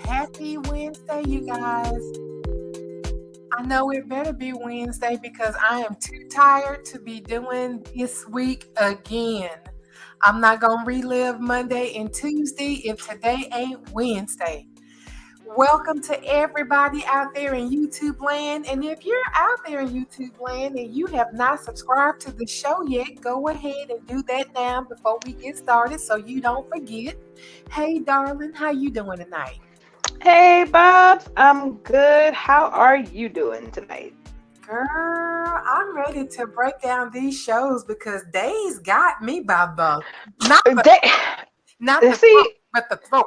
Happy Wednesday, you guys. I know it better be Wednesday because I am too tired to be doing this week again. I'm not going to relive Monday and Tuesday if today ain't Wednesday. Welcome to everybody out there in YouTube land. And if you're out there in YouTube land and you have not subscribed to the show yet, go ahead and do that now before we get started so you don't forget. Hey, darling, how you doing tonight? Hey, Bobs, I'm good. How are you doing tonight? Girl, I'm ready to break down these shows because Days got me by the not the They, not the throat, see, but the throat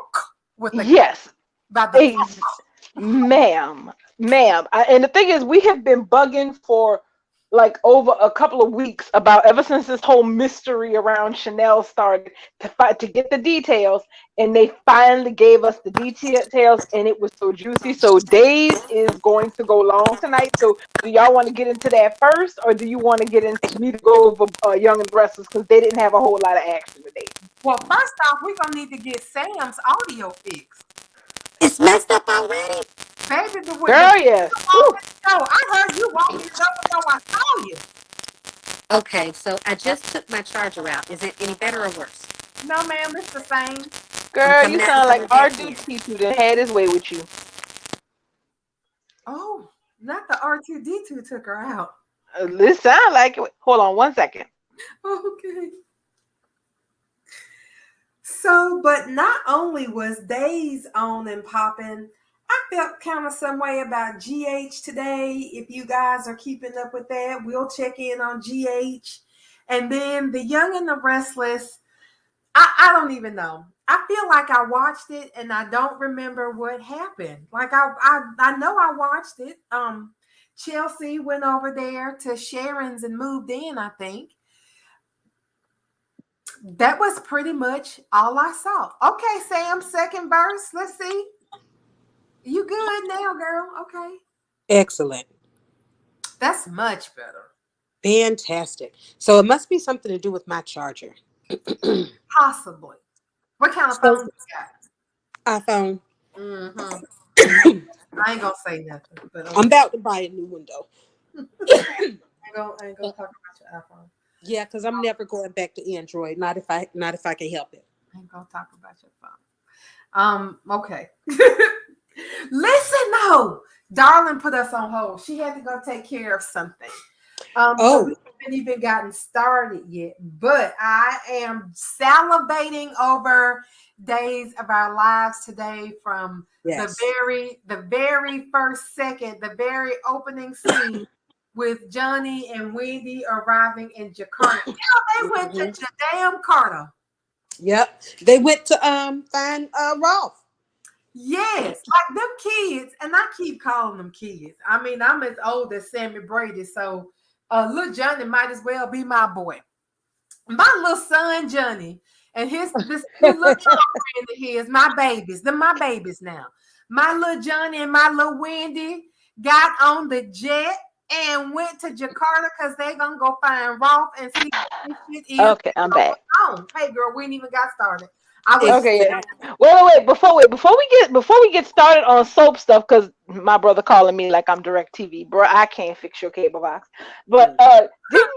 with the yes, by the throat. ex- ma'am. And the thing is, we have been bugging for like over a couple of weeks about ever since this whole mystery around Chanel started to get the details, and they finally gave us the details, and it was so juicy. So Days is going to go long tonight. So do y'all want to get into that first, or do you want to get into me to go over Young and the Restless because they didn't have a whole lot of action today? Well, first off, we're gonna need to get Sam's audio fixed. It's messed up already. Baby, the Girl, yes. Woo. show. I heard you walking it up before I saw you. Okay, so I just took my charger out. Is it any better or worse? No, ma'am, it's the same. I'm Girl, you coming out sound and like coming back in. R2D2 that had his way with you. Oh, not the R2D2 took her out. This sound like it. Hold on one second. Okay. So, but not only was Days on and popping, I felt kind of some way about GH today. If you guys are keeping up with that, we'll check in on GH. And then The Young and the Restless, I don't even know. I feel like I watched it and I don't remember what happened. Like I know I watched it. Chelsea went over there to Sharon's and moved in, I think. That was pretty much all I saw. Okay, Sam, second verse. Let's see. You good now, girl? Okay. Excellent. That's much better. Fantastic. So it must be something to do with my charger. Possibly. What kind of phone So you iPhone. got? Mm-hmm. I ain't gonna say nothing, but I'm okay. about to buy a new one though. I ain't gonna talk about your iPhone. Yeah, because I'm never going back to Android. Not if I can help it. I ain't gonna talk about your phone. Okay. Listen, no. Darling put us on hold. She had to go take care of something. So Oh, we haven't even gotten started yet, but I am salivating over Days of Our Lives today from yes. the very first second, the very opening scene with Johnny and Wendy arriving in Jakarta. Yeah, they went to Mhm. Jakarta. Yep. They went to find Rolf. Yes, like them kids, and I keep calling them kids. I mean, I'm as old as Sammy Brady, so little Johnny might as well be my boy. My little son Johnny and this two little girlfriend of his, my babies. They're my babies now. My little Johnny and my little Wendy got on the jet and went to Jakarta because they gonna go find Rolf and see what this shit is Okay, I'm going back. on. Hey girl, we ain't even got started. I was Okay, yeah. Exactly. Wait. Before we get started on soap stuff, because my brother calling me like I'm Direct TV, bro. I can't fix your cable box. But didn't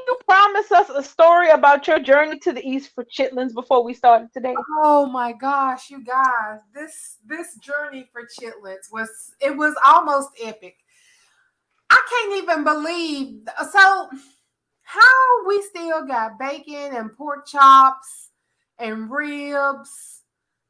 you promise us a story about your journey to the east for chitlins before we started today? Oh my gosh, you guys, this journey for chitlins was almost epic. I can't even believe so how we still got bacon and pork chops and ribs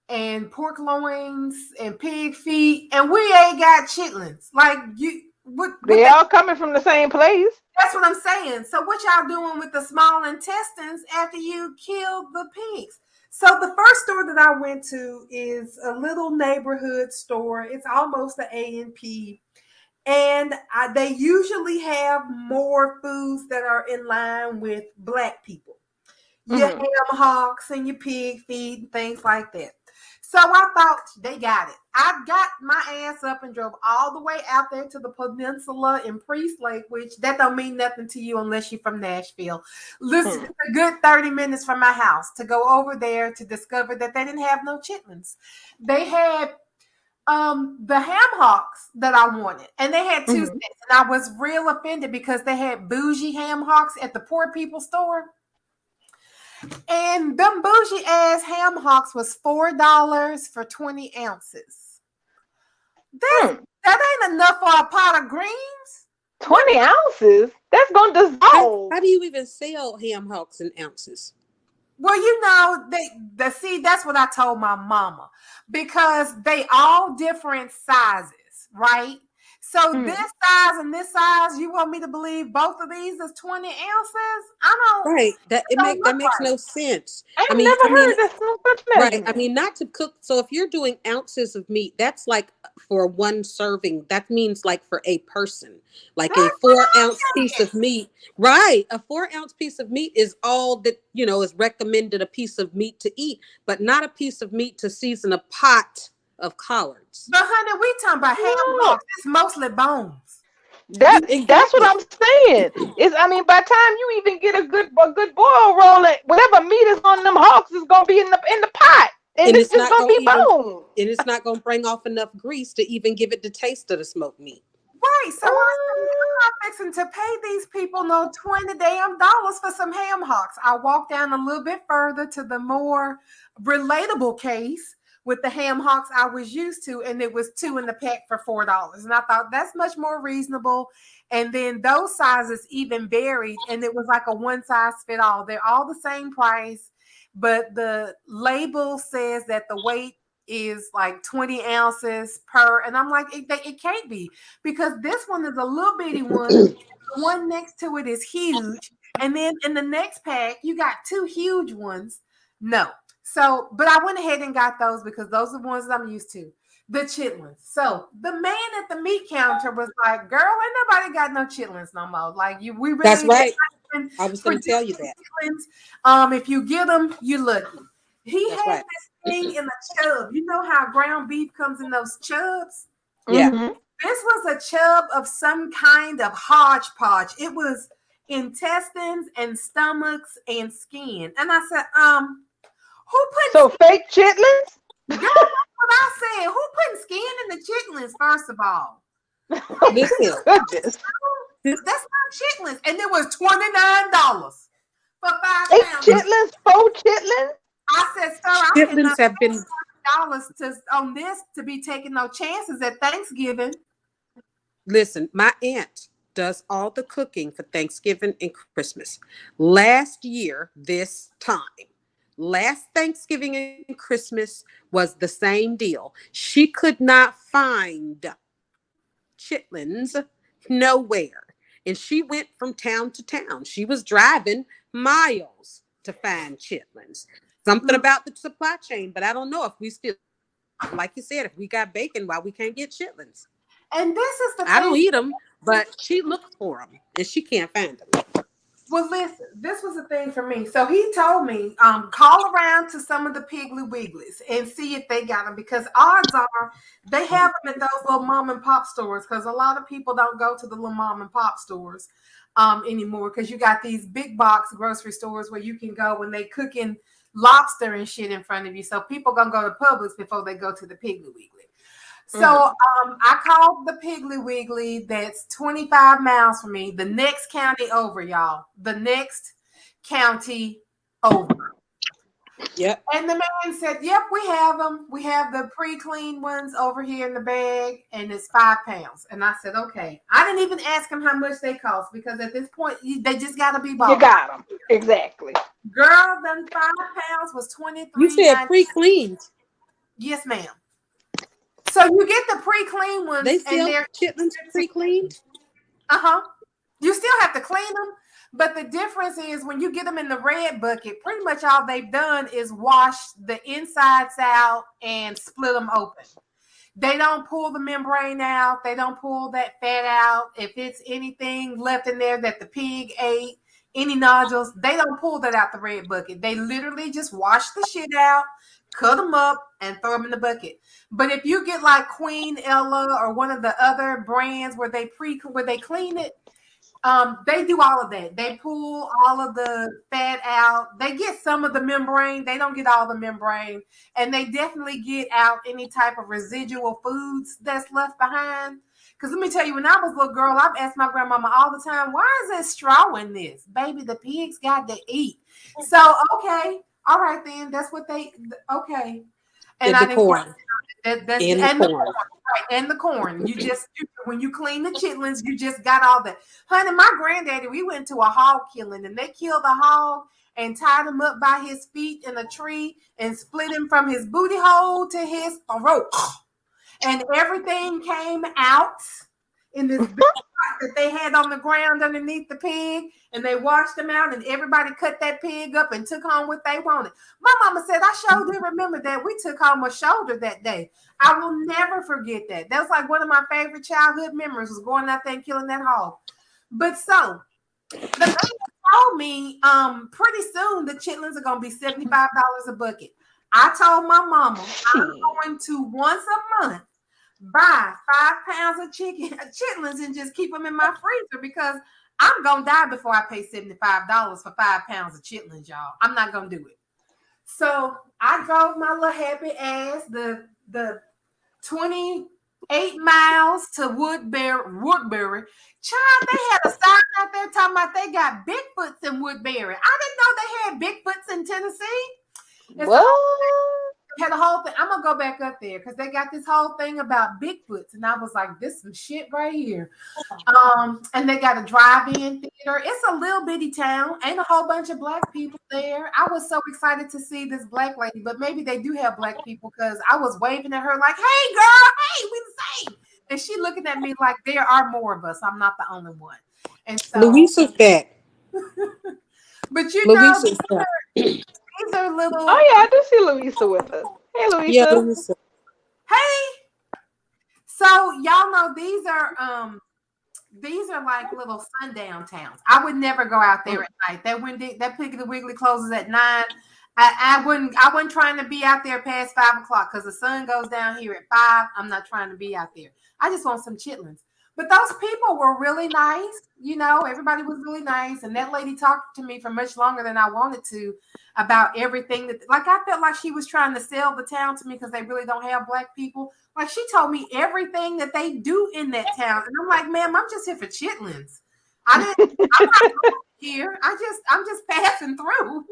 and pork loins and pig feet and we ain't got chitlins. Like you what They they all coming from the same place. that's what I'm saying. So what y'all doing with the small intestines after you killed the pigs? So the first store that I went to is a little neighborhood store. It's almost an A&P. And they usually have more foods that are in line with Black people. Your ham Hmm. hocks and your pig feet and things like that. So I thought they got it. I got my ass up and drove all the way out there to the peninsula in Priest Lake, which that don't mean nothing to you unless you're from Nashville. Listen, Hmm. it's a good 30 minutes from my house to go over there to discover that they didn't have no chitlins. They had The ham hocks that I wanted, and they had two Mhm. sets, and I was real offended because they had bougie ham hocks at the poor people store, and them bougie ass ham hocks was $4 for 20 ounces. That's Hmm. that ain't enough for a pot of greens. What? 20 ounces? That's going to dissolve. How do you even sell ham hocks in ounces? Well, see, that's what I told my mama because they all different sizes, right? So this Mhm. size and this size, you want me to believe both of these is 20 ounces? Right. It don't That look makes right. no sense. I've I never mean, heard this no such right. I measurement. mean, not to cook. So if you're doing ounces of meat, that's like for one serving. That means like for a person, like a That's what 4 ounce I'm piece saying. of meat. Right. A 4 ounce piece of meat is all that, is recommended a piece of meat to eat, but not a piece of meat to season a pot of collards. But honey, we talking about ham No. hocks. It's mostly bones. That's what Exactly. I'm saying. Is I mean, by the time you even get a good boil roll, whatever meat is on them hawks is gonna be in the pot, and And it's it's just not gonna going be to even, bone. and it's not going to bring off enough grease to even give it the taste of the smoked meat. Right. So I said, I'm Mm. not fixing to pay these people no 20 damn dollars for some ham hocks. I walked down a little bit further to the more relatable case with the ham hocks I was used to, and it was two in the pack for $4. And I thought that's much more reasonable. And then those sizes even varied, and it was like a one size fit all. They're all the same price, but the label says that the weight is like 20 ounces per, and I'm like, it can't be because this one is a little bitty one. The one next to it is huge. And then in the next pack, you got two huge ones. No. So, but I went ahead and got those because those are the ones that I'm used to. The chitlins. So the man at the meat counter was like, "Girl, ain't nobody got no chitlins no more. Like we That's really they're right. not even I was going to tell you producing that. chitlins. If you get them, you lucky." He That's had right. this thing in a chub. You know how ground beef comes in those chubs? Yeah. Mhm. This was a chub of some kind of hodgepodge. It was intestines and stomachs and skin. And I said, who So put fake chitlins? girl, that's what I said. Who putting skin in the chitlins, first of all? Oh Listen, goodness. That's not chitlins. And it was $29 for 5 Fake pounds. chitlins? Faux chitlins? I said, sir, I cannot chitlins have been, spend $30 on this to be taking no chances at Thanksgiving. listen, my aunt does all the cooking for Thanksgiving and Christmas. Last year, this time, last Thanksgiving and Christmas was the same deal. She could not find chitlins nowhere. And she went from town to town. She was driving miles to find chitlins. Something about the supply chain, but I don't know if we still, like you said, if we got bacon, why we can't get chitlins. And this is the I don't thing. eat them, but she looks for them and she can't find them. Well, listen, this was the thing for me. So he told me, call around to some of the Piggly Wigglies and see if they got them because odds are they have them at those little mom and pop stores because a lot of people don't go to the little mom and pop stores anymore because you got these big box grocery stores where you can go when they cooking lobster and shit in front of you. So people gonna go to Publix before they go to the Piggly Wiggly. So Mm. I called the Piggly Wiggly that's 25 miles from me, the next county over, y'all. The next county over. Yep. And the man said, "Yep, we have them. We have the pre-cleaned ones over here in the bag, and it's 5 pounds." And I said, "Okay." I didn't even ask him how much they cost because at this point, they just got to be You bought. got them. Exactly. Girl, them 5 pounds was You said 23.99. pre-cleaned. Yes, ma'am. So you get the pre-clean ones, They and sell they're chitlins pre-cleaned? uh-huh. You still have to clean them, but the difference is when you get them in the red bucket, pretty much all they've done is wash the insides out and split them open. They don't pull the membrane out. They don't pull that fat out. If it's anything left in there that the pig ate, any nodules, they don't pull that out the red bucket. They literally just wash the shit out, cut them up, and throw them in the bucket. But if you get like Queen Ella or one of the other brands where they clean it, They do all of that. They pull all of the fat out. They get some of the membrane. They don't get all the membrane. And they definitely get out any type of residual foods that's left behind. Because let me tell you, when I was a little girl, I've asked my grandmama all the time, why is there straw in this? Baby, the pigs got to eat. So, okay. All right, then. That's what they, okay. And In I the didn't corn. that's In the and the corn. corn, right? And the corn. When you clean the chitlins, you just got all that. Honey, my granddaddy, we went to a hog killing and they killed a hog and tied him up by his feet in a tree and split him from his booty hole to his throat. And everything came out in this big pot that they had on the ground underneath the pig, and they washed them out, and everybody cut that pig up and took home what they wanted. My mama said, I sure do remember that. We took home a shoulder that day. I will never forget that. That was like one of my favorite childhood memories, was going out there and killing that hog. But so the man told me pretty soon the chitlins are gonna be $75 a bucket. I told my mama I'm going to once a month buy 5 pounds of chitlins and just keep them in my freezer, because I'm gonna die before I pay $75 for 5 pounds of chitlins, y'all. I'm not gonna do it. So I drove my little happy ass the 28 miles to Woodbury. Child, they had a sign out there talking about they got Bigfoots in Woodbury. I didn't know they had Bigfoots in Tennessee. What? Had a whole thing. I'm gonna go back up there because they got this whole thing about Bigfoots, and I was like, "This some shit right here." And they got a drive-in theater. It's a little bitty town. Ain't a whole bunch of black people there. I was so excited to see this black lady, but maybe they do have black people because I was waving at her like, "Hey, girl, hey, we the same." And she looking at me like there are more of us. I'm not the only one. And so, Luisa's back. but you know, Luisa's back. these are little. Oh yeah, I do see Louisa with us. Hey, Yeah, Louisa. Luisa. Hey, so y'all know these are like little sundown towns. I would never go out there at night. That Piggly Wiggly closes at 9. I wasn't trying to be out there past 5 o'clock because the sun goes down here at 5. I'm not trying to be out there. I just want some chitlins. But those people were really nice. You know, everybody was really nice. And that lady talked to me for much longer than I wanted to about everything that, like, I felt like she was trying to sell the town to me because they really don't have black people. Like, she told me everything that they do in that town. And I'm like, ma'am, I'm just here for chitlins. I'm not here. I'm just passing through.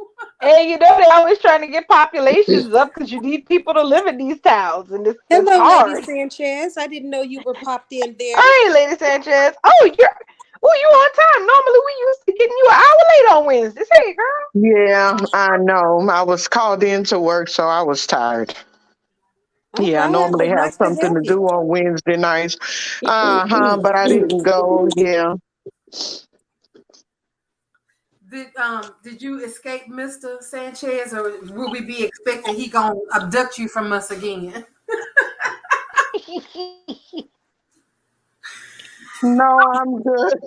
And you know they always trying to get populations up because you need people to live in these towns, and it's Hello, hard. Lady Sanchez. I didn't know you were popped in there. Hey, Lady Sanchez. You on time. Normally we used to getting you an hour late on Wednesdays. Hey, girl. Yeah, I know. I was called into work, so I was tired. Yeah, I Okay, normally well, have nice to something have to you. do on Wednesday nights. But I didn't go. Yeah. Did you escape Mr. Sanchez, or will we be expecting he gonna abduct you from us again? No, I'm good.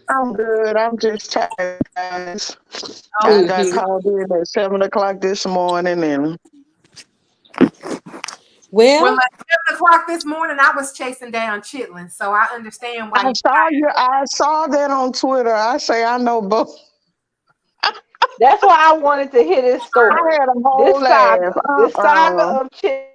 I'm good. I'm just tired, guys. I got Okay. called in at 7 o'clock this morning, and Well, Well, at 7 o'clock this morning, I was chasing down chitlins, so I understand why you. I saw that on Twitter. I say I know both. That's why I wanted to hear this story. I had a This whole laugh. saga. This saga of chitlins.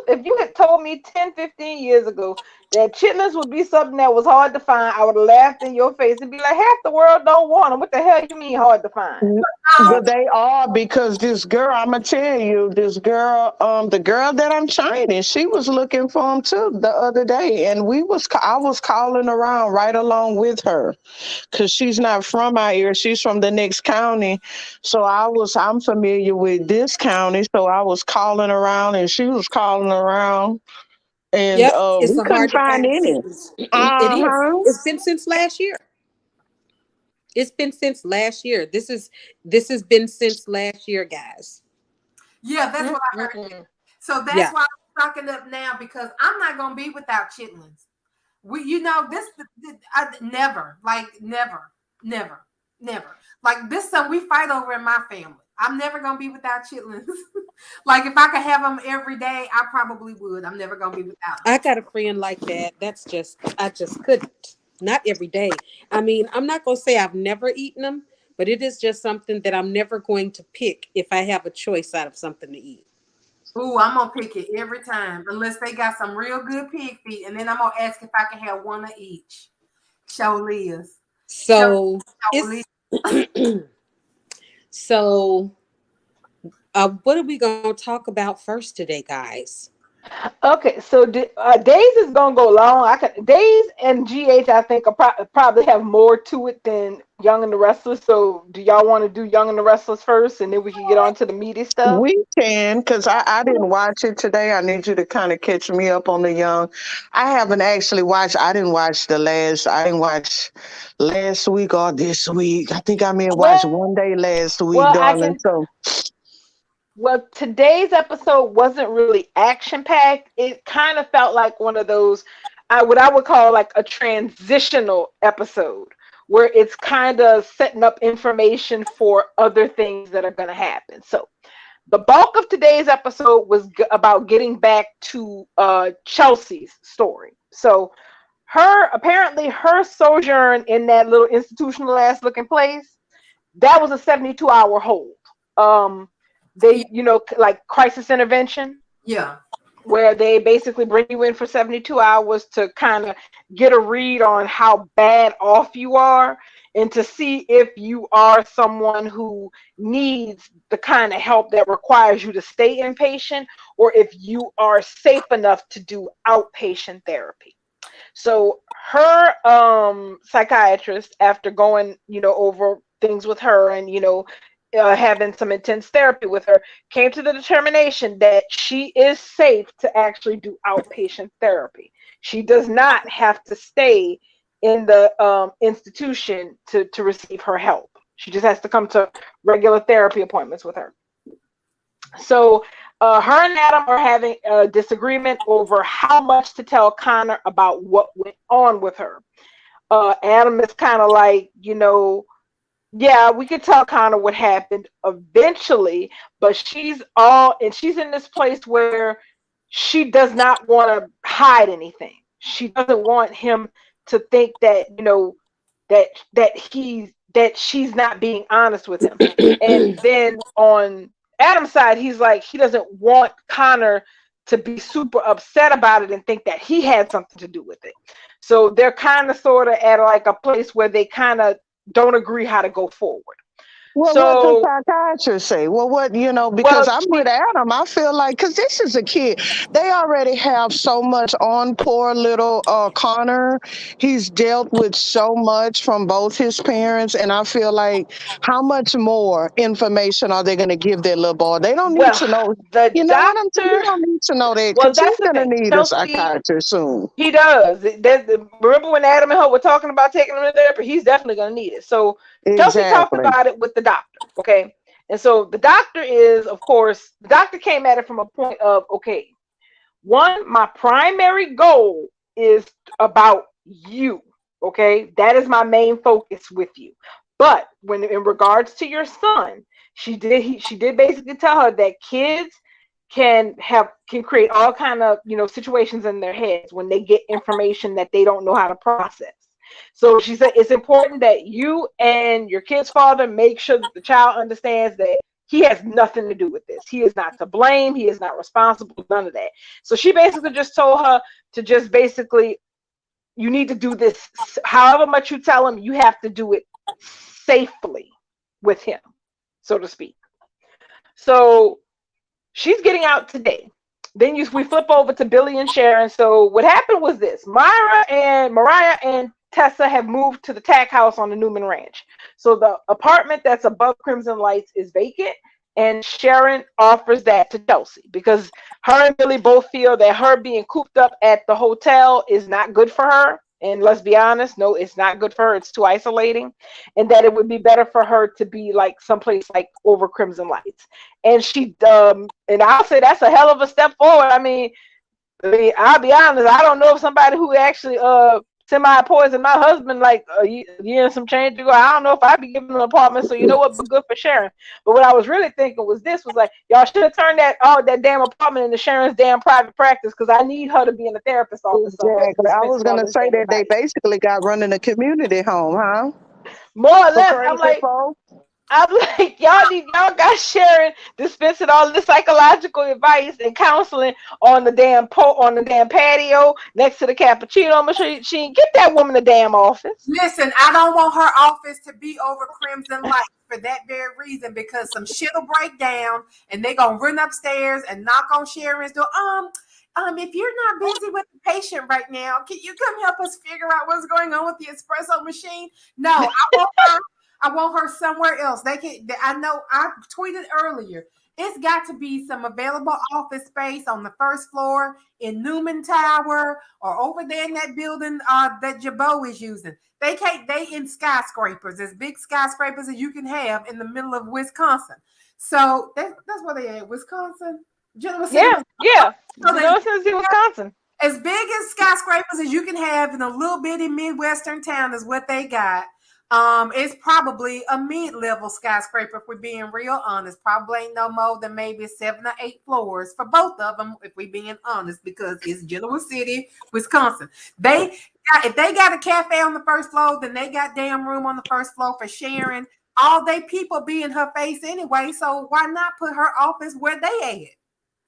If you had told me 10, 15 years ago that chitlins would be something that was hard to find, I would have laughed in your face and be like, half the world don't want them. What the hell you mean hard to find? But they are, because this girl, I'm gonna tell you, this girl, the girl that I'm training, she was looking for them too the other day, and I was calling around right along with her, because she's not from our area, she's from the next county, so I'm familiar with this county, so I was calling around, and she was calling around, and yep, it's we a couldn't hard to find find any. chitlins. It Uh is. huh. It's been since last year. It's been since last year. This has been since last year, guys. Yeah, that's what I heard. Mm-mm. So that's Yeah. why I'm stocking up now, because I'm not gonna be without chitlins. Never, like never. Like this, something we fight over in my family. I'm never gonna be without chitlins. Like if I could have them every day, I probably would. I'm never gonna be without them. I got a friend like that. I just couldn't. Not every day. I mean, I'm not going to say I've never eaten them, but it is just something that I'm never going to pick if I have a choice out of something to eat. Ooh, I'm gonna pick it every time, unless they got some real good pig feet, and then I'm gonna ask if I can have one of each. Show Liz. Show, So show Liz. it's so what are we going to talk about first today, guys? Okay, so Days is gonna go long. Days and GH, I think, probably have more to it than Young and the Restless. So, do y'all want to do Young and the Restless first, and then we can get on to the meaty stuff? We can, because I didn't watch it today. I need you to kind of catch me up on the young. I haven't actually watched, I didn't watch last week or this week. I think I may have watched Well, one day last week, well, I darling. can. So Well, today's episode wasn't really action packed. It kind of felt like one of those, what I would call like a transitional episode, where it's kind of setting up information for other things that are going to happen. So, the bulk of today's episode was about getting back to Chelsea's story. So, her sojourn in that little institutional ass looking place, that was a 72-hour hold. Um, Yeah, like crisis intervention, yeah. where they basically bring you in for 72 hours to kind of get a read on how bad off you are, and to see if you are someone who needs the kind of help that requires you to stay inpatient, or if you are safe enough to do outpatient therapy. So her psychiatrist, after going, over things with her, and having some intense therapy with her, came to the determination that she is safe to actually do outpatient therapy. She does not have to stay in the institution to receive her help. She just has to come to regular therapy appointments with her. So her and Adam are having a disagreement over how much to tell Connor about what went on with her. Adam is kind of like, yeah, we could tell Connor what happened eventually, but she's in this place where she does not want to hide anything. She doesn't want him to think that, that that she's not being honest with him. And then on Adam's side, he's like, he doesn't want Connor to be super upset about it and think that he had something to do with it. So they're kind of sort of at like a place where they kind of don't agree how to go forward. well, what the So, psychiatrist say? Well, what, because well, I'm with Adam. I feel like, because this is a kid, they already have so much on poor little Connor. He's dealt with so much from both his parents. And I feel like, how much more information are they going to give their little boy? They don't need well, to know. the You know what I'm saying? They doctor, don't need to know that, well, because he's that's the going to thing. need a Chelsea, psychiatrist soon. he does. Remember when Adam and her were talking about taking him to therapy? He's definitely going to need it. So Chelsea talked Exactly. about it with the doctor. Okay. And so the doctor is, of course, the doctor came at it from a point of, okay, one, my primary goal is about you. Okay. That is my main focus with you. But when in regards to your son, she did basically tell her that kids can create all kind of situations in their heads when they get information that they don't know how to process. So she said it's important that you and your kid's father make sure that the child understands that he has nothing to do with this. He is not to blame. He is not responsible. None of that. So she basically just told her to just basically, you need to do this. However much you tell him, you have to do it safely with him, so to speak. So she's getting out today. Then we flip over to Billy and Sharon. So what happened was this: Mariah and Tessa have moved to the tack house on the Newman Ranch. So the apartment that's above Crimson Lights is vacant, and Sharon offers that to Chelsea because her and Billy both feel that her being cooped up at the hotel is not good for her. And let's be honest, no, it's not good for her. It's too isolating, and that it would be better for her to be like someplace like over Crimson Lights. And and I'll say that's a hell of a step forward. I mean, I'll be honest, I don't know if somebody who actually semi-poisoned my husband like a year and some change ago. I don't know if I'd be giving an apartment, so you know what, but good for Sharon. But what I was really thinking was this was like, y'all should have turned that damn apartment into Sharon's damn private practice, because I need her to be in a therapist's office somewhere Exactly. I was dispensing all gonna this say damn that they advice. basically got running a community home, huh? More or For less, crazy folks. I'm like, y'all got Sharon dispensing all this psychological advice and counseling on the damn patio next to the cappuccino machine. She get that woman a damn office. Listen, I don't want her office to be over Crimson Light for that very reason, because some shit'll break down and they gonna run upstairs and knock on Sharon's door. If you're not busy with the patient right now, can you come help us figure out what's going on with the espresso machine? No, I want her somewhere else. I know I tweeted earlier. It's got to be some available office space on the first floor in Newman Tower or over there in that building that Jabot is using. They in skyscrapers, as big skyscrapers as you can have in the middle of Wisconsin. So that's where they at, Wisconsin. General City, Yeah. so You know, since in Wisconsin. as big as skyscrapers as you can have in a little bitty Midwestern town is what they got. It's probably a mid-level skyscraper, if we're being real honest. Probably ain't no more than maybe 7 or 8 floors for both of them, if we're being honest, because it's Genoa City, Wisconsin. If they got a cafe on the first floor, then they got damn room on the first floor for sharing. All they people be in her face anyway, so why not put her office where they at?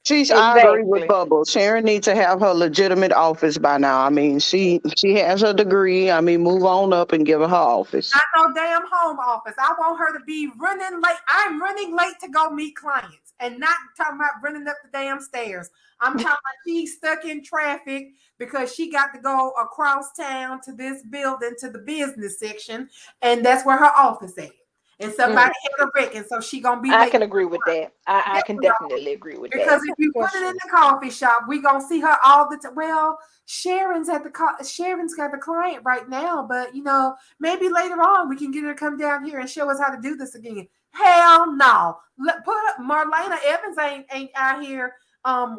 I agree with Exactly. Bubbles. Sharon needs to have her legitimate office by now. I mean, she has her degree. I mean, move on up and give her her office. Not no damn home office. I want her to be running late. I'm running late to go meet clients, and not talking about running up the damn stairs. I'm talking about she's stuck in traffic because she got to go across town to this building to the business section, and that's where her office is. And somebody had a wreck, and so she gonna be I late. can agree with that. I That's can what definitely agree with because that. if you put it in the coffee shop, we gonna see her all the time. Well, Sharon's Sharon's got the client right now, but maybe later on we can get her to come down here and show us how to do this again. Hell no. Marlena Evans ain't out here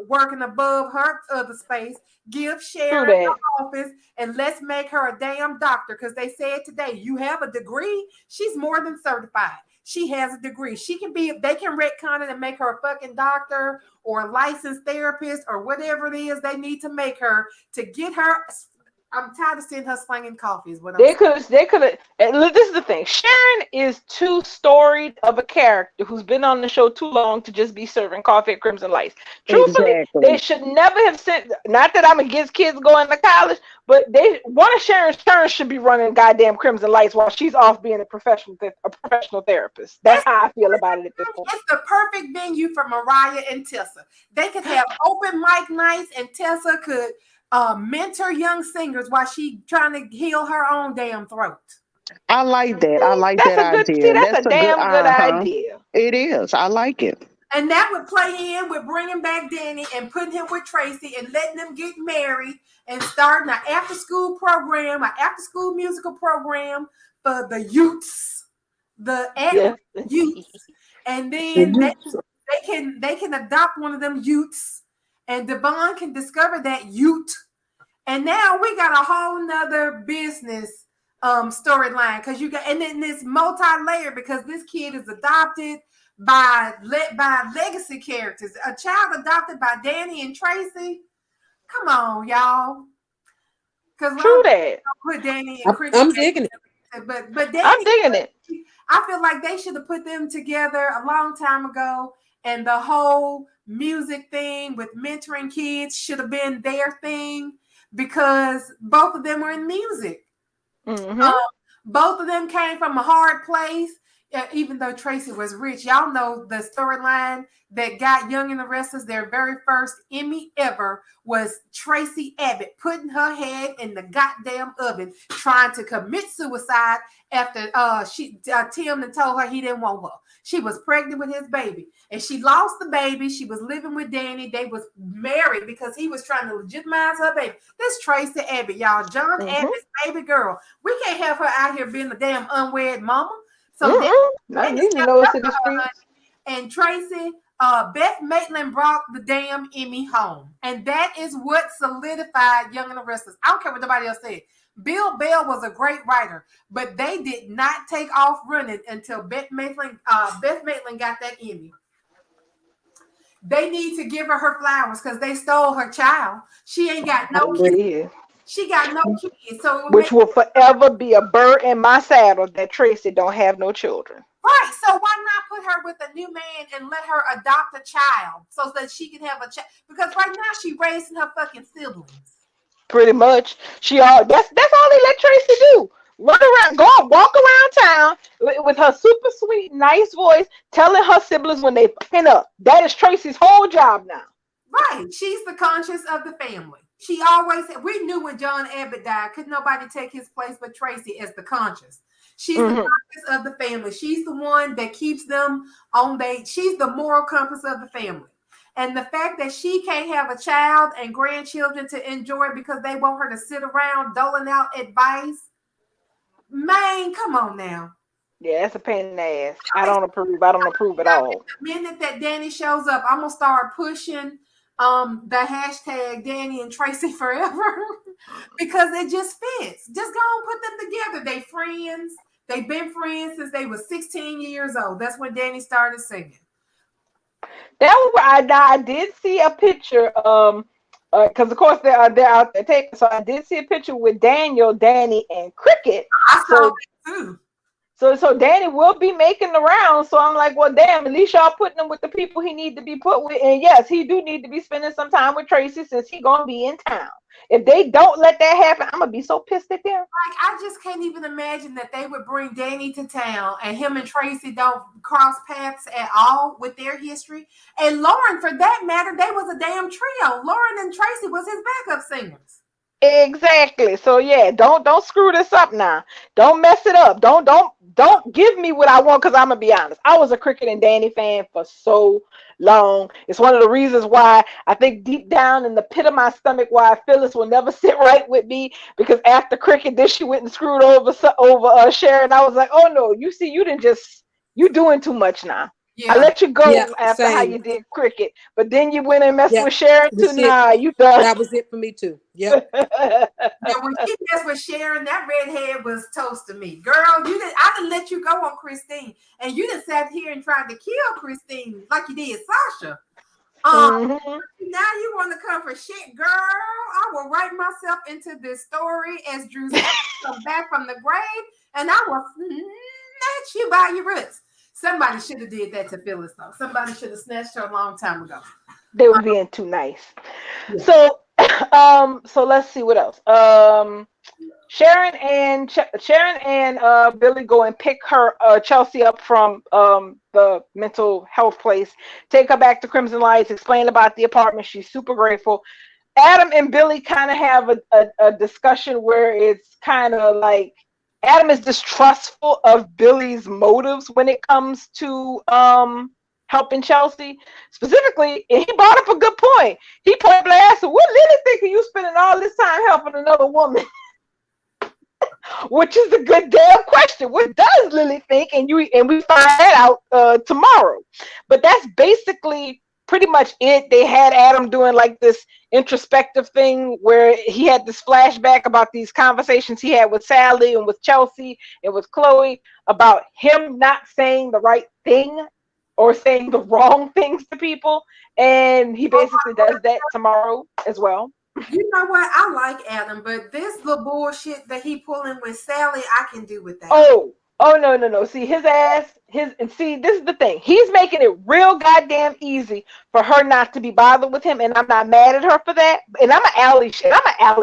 working above her other space. Give True Sharon that. her office and let's make her a damn doctor, because they said today you have a degree. She's more than certified. She has a degree. She can be, they can retcon it and make her a fucking doctor or a licensed therapist or whatever it is they need to make her to get her. I'm tired of seeing her slanging coffee, is what I'm saying. They could have. And look, this is the thing. Sharon is too storied of a character who's been on the show too long to just be serving coffee at Crimson Lights. Truthfully, they Exactly. should never have sent. Not that I'm against kids going to college, but one of Sharon's turns should be running goddamn Crimson Lights while she's off being a professional therapist. That's how I feel about it at this point. It's the perfect venue for Mariah and Tessa. They could have open mic nights, and Tessa could mentor young singers while she trying to heal her own damn throat. I like that. I like that idea. That's That's a a good damn good uh-huh. idea. It is. I like it. And that would play in with bringing back Danny and putting him with Tracy and letting them get married and starting an after school program, an after school musical program for the youths, the Yeah. youths. And then they can adopt one of them youths, and Devon can discover that youth. And now we got a whole nother business storyline, because you got, and then this multi-layer, because this kid is adopted by legacy characters. A child adopted by Danny and Tracy. Come on, y'all. Because True that. put Danny and Chris. I'm digging it. But Danny, I'm digging it. I feel like they should have put them together a long time ago, and the whole music thing with mentoring kids should have been their thing, because both of them were in music. Mm-hmm. Both of them came from a hard place. Even though Tracy was rich, y'all know the storyline that got Young and the Restless their very first Emmy ever was Tracy Abbott putting her head in the goddamn oven trying to commit suicide after Tim had told her he didn't want her. She was pregnant with his baby, and she lost the baby. She was living with Danny. They was married because he was trying to legitimize her baby. This Tracy Abbott, y'all, John Abbott's baby girl. We can't have her out here being a damn unwed mama. So I need to know what's in the street. and Tracy, Beth Maitland brought the damn Emmy home. And that is what solidified Young and the Restless. I don't care what nobody else said. Bill Bell was a great writer, but they did not take off running until Beth Maitland got that Emmy. They need to give her flowers because they stole her child. She ain't got no kids. Yeah. She got no kids. So it would Which make will forever be a bird in my saddle that Tracy don't have no children. right. So why not put her with a new man and let her adopt a child so that she can have a child? Because right now she raising her fucking siblings. Pretty much. That's all they let Tracy do. Run around, walk around town with her super sweet, nice voice, telling her siblings when they fucking up. That is Tracy's whole job now. Right. She's the conscience of the family. She always said, we knew when John Abbott died, could nobody take his place but Tracy as the conscience. She's the conscience of the family. She's the one that keeps them on she's the moral compass of the family. And the fact that she can't have a child and grandchildren to enjoy because they want her to sit around doling out advice. Man, come on now. Yeah, it's a pain in the ass. I don't approve at all. The minute that Danny shows up, I'm gonna start pushing the hashtag Danny and Tracy forever because it just fits. Just go and put them together. They friends. They've been friends since they were 16 years old. That's when Danny started singing. That was where I did see a picture. Because of course they're out there taping. So I did see a picture with Daniel, Danny, and Cricket. I saw that too. So Danny will be making the rounds. So I'm like, well, damn, at least y'all putting him with the people he need to be put with. And yes, he do need to be spending some time with Tracy since he gonna be in town. If they don't let that happen, I'm gonna be so pissed at them. Like, I just can't even imagine that they would bring Danny to town and him and Tracy don't cross paths at all with their history. And Lauren, for that matter, they was a damn trio. Lauren and Tracy was his backup singers. Exactly. So yeah, don't screw this up now. Don't mess it up. Don't give me what I want, because I'm gonna be honest. I was a Cricket and Danny fan for so long. It's one of the reasons why I think deep down in the pit of my stomach why Phyllis will never sit right with me, because after Cricket, then she went and screwed over Sharon. I was like, oh no, you doing too much now. Yeah. I let you go after how you did Cricket, but then you went and messed with Sharon too. Nah, you done. That was it for me too. Yeah. When she messed with Sharon, that redhead was toast to me. Girl, I didn't let you go on Christine, and you just sat here and tried to kill Christine like you did Sasha. Now you want to come for shit, girl. I will write myself into this story as Drew come back from the grave, and I will snatch you by your roots. Somebody should have did that to Phyllis, though. Somebody should have snatched her a long time ago. They were being too nice. Yeah. So let's see what else. Sharon and Billy go and pick her Chelsea up from the mental health place, take her back to Crimson Lights, explain about the apartment. She's super grateful. Adam and Billy kind of have a discussion where it's kind of like Adam is distrustful of Billy's motives when it comes to helping Chelsea. Specifically, and he brought up a good point. He point blank asked, what Lily think of you spending all this time helping another woman? Which is a good damn question. What does Lily think? And we find that out tomorrow. But that's basically pretty much it. They had Adam doing like this introspective thing where he had this flashback about these conversations he had with Sally and with Chelsea and with Chloe about him not saying the right thing or saying the wrong things to people. And he basically does that tomorrow as well. You know what? I like Adam, but this little bullshit that he pulling with Sally, I can do with that. Oh no. See, his ass, and see, this is the thing. He's making it real goddamn easy for her not to be bothered with him, and I'm not mad at her for that. And I'm an Allie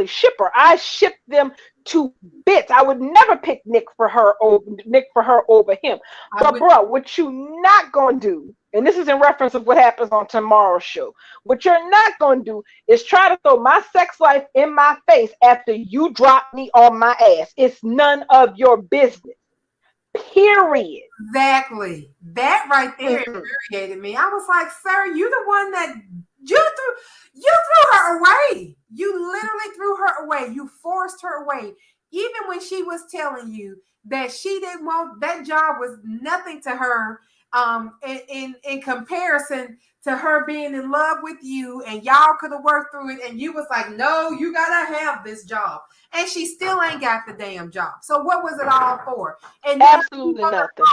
shipper. I ship them to bits. I would never pick Nick for her over him. But bro, what you not gonna do, and this is in reference of what happens on tomorrow's show, what you're not gonna do is try to throw my sex life in my face after you drop me on my ass. It's none of your business. Period. Exactly. That right there infuriated me. I was like, sir, you the one that you threw her away. You literally threw her away. You forced her away. Even when she was telling you that she didn't want, that job was nothing to her in comparison to her being in love with you, and y'all could have worked through it, and you was like, no, you gotta have this job. and she still ain't got the damn job. So what was it all for? And now Absolutely nothing.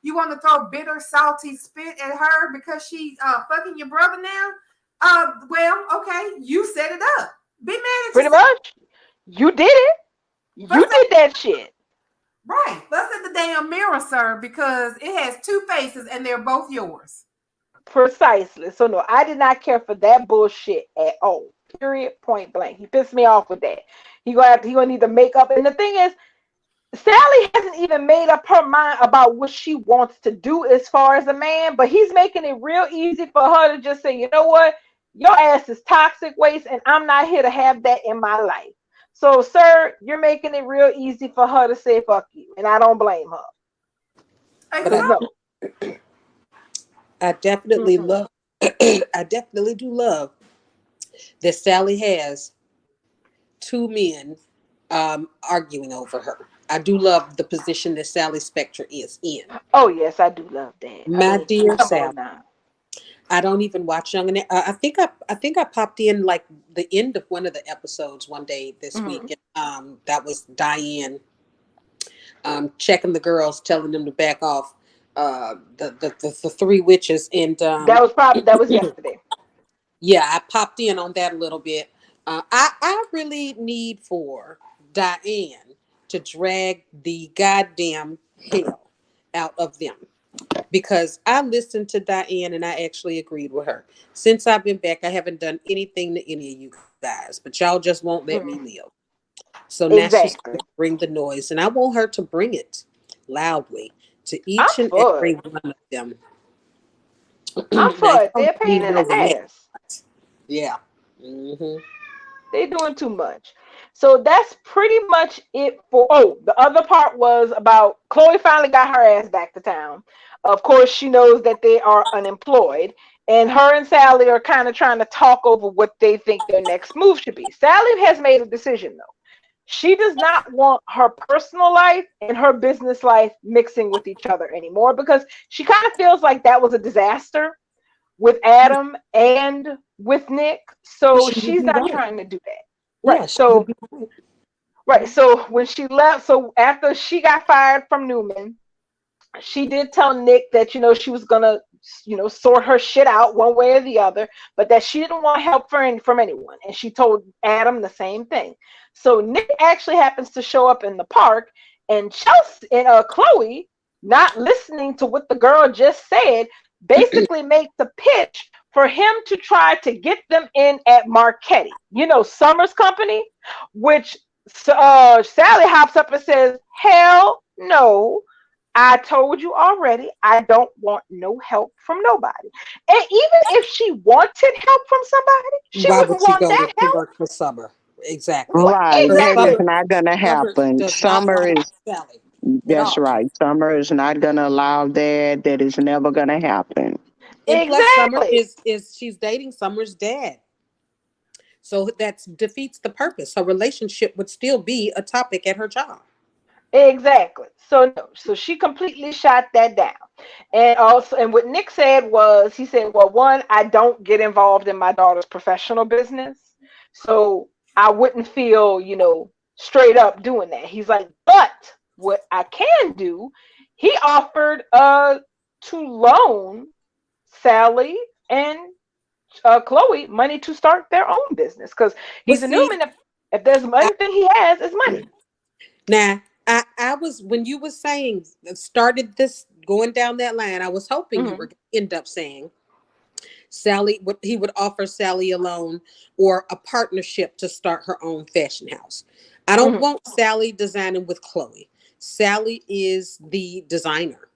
you want to throw bitter, salty spit at her because she fucking your brother now? Well, okay, you set it up. Be mad at Pretty yourself. much. You did it. You did that shit. Right. Bust at the damn mirror, sir, because it has two faces and they're both yours. Precisely. So no, I did not care for that bullshit at all. Period. Point blank. He pissed me off with that. He gonna need to make up. And the thing is, Sally hasn't even made up her mind about what she wants to do as far as a man, but he's making it real easy for her to just say, you know what? Your ass is toxic waste, and I'm not here to have that in my life. So, sir, you're making it real easy for her to say fuck you, and I don't blame her. But I, Exactly. No. I definitely Mm-mm. love, I definitely do love that Sally has two men arguing over her. I do love the position that Sally Spectre is in. Oh, yes, I do love that. I My mean, dear come Sally, on now. I don't even watch Young and I think I popped in like the end of one of the episodes one day this week, Mhm. and that was Diane checking the girls, telling them to back off. The three witches, and That was yesterday. yeah, I popped in on that a little bit. I really need for Diane to drag the goddamn hell out of them, because I listened to Diane and I actually agreed with her. Since I've been back, I haven't done anything to any of you guys, but y'all just won't let me Mhm. live. So now she's going Exactly. to bring the noise, and I want her to bring it loudly to I'm each and for every it. one of them. I'm Now for you it. don't They're a let me pain in know the the next ass. part. Yeah. Hmm. They doing too much. So that's pretty much it for. Oh, the other part was about Chloe finally got her ass back to town. Of course, she knows that they are unemployed, and her and Sally are kind of trying to talk over what they think their next move should be. Sally has made a decision though. She does not want her personal life and her business life mixing with each other anymore because she kind of feels like that was a disaster with Adam and with Nick. But So she would she's be not right. trying to do that. Yeah, Right. she would be right. Right. So when she left, so after she got fired from Newman, she did tell Nick that, she was gonna, sort her shit out one way or the other, but that she didn't want help from anyone. And she told Adam the same thing. So Nick actually happens to show up in the park, and Chelsea and Chloe, not listening to what the girl just said, basically makes a pitch for him to try to get them in at Marquetti, Summer's company, which Sally hops up and says, "Hell no. I told you already, I don't want no help from nobody." And even if she wanted help from somebody, she Why wouldn't would she want go that to help. work for Summer? Exactly. Right. Because That is Exactly. not going to Summer happen. does not Summer like is, Sally at that's all. right. Summer is not going to allow that. That is never going to happen. And plus, Summer Exactly. is she's dating Summer's dad. So that defeats the purpose. Her relationship would still be a topic at her job. Exactly. So no, so she completely shot that down. And also, and what Nick said was, he said, "Well, one, I don't get involved in my daughter's professional business, so I wouldn't feel, straight up doing that." He's like, "But what I can do," he offered to loan Sally and Chloe money to start their own business because But he's a see, Newman. If there's I, anything he has, is money. now I was, when you were saying started this going down that line, I was hoping you were Hmm. going to end up saying Sally, what he would offer Sally a loan or a partnership to start her own fashion house. I don't Hmm. want Sally designing with Chloe. Sally is the designer.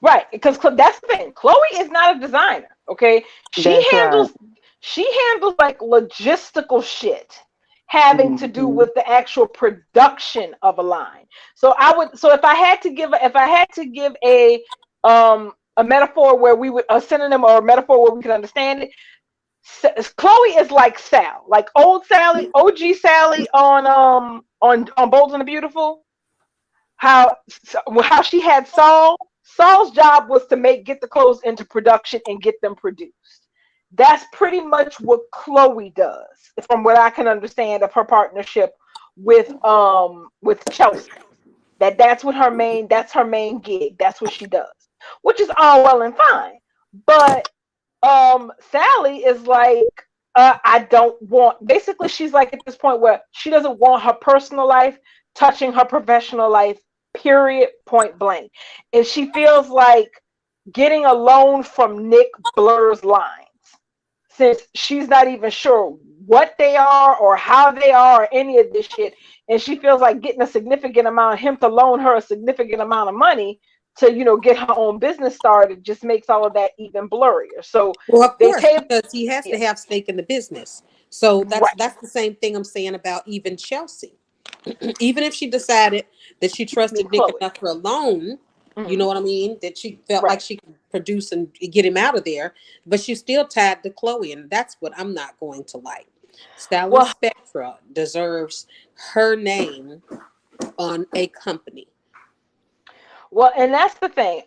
Right, because that's the thing. Chloe is not a designer. Okay, she That's right. handles she handles like logistical shit having to do Hmm. with the actual production of a line. So if I had to give a metaphor where we would, a synonym or a metaphor where we could understand it, Chloe is like Sal, like old Sally, OG Sally on Bold and the Beautiful. How she had Saul. Saul's job was to get the clothes into production and get them produced. that's pretty much what Chloe does, from what I can understand of her partnership with Chelsea. That's what that's her main gig. That's what she does, which is all well and fine. But Sally is like, I don't want, basically she's like at this point where she doesn't want her personal life touching her professional life, period, point blank. And she feels like getting a loan from Nick blurs lines, since she's not even sure what they are or how they are or any of this shit. And she feels like getting a significant amount, him to loan her a significant amount of money to, get her own business started, just makes all of that even blurrier. So Well, of they course, tape, because he has to yeah, have stake in the business. So that's right, that's the same thing I'm saying about even Chelsea. Even if she decided that she me, trusted Nick Chloe. enough for a loan, you Mhm. know what I mean? That she felt like Right. she could produce and get him out of there, but she's still tied to Chloe, and that's what I'm not going to like. Sally Well, Spectra deserves her name on a company. Well, and that's the thing.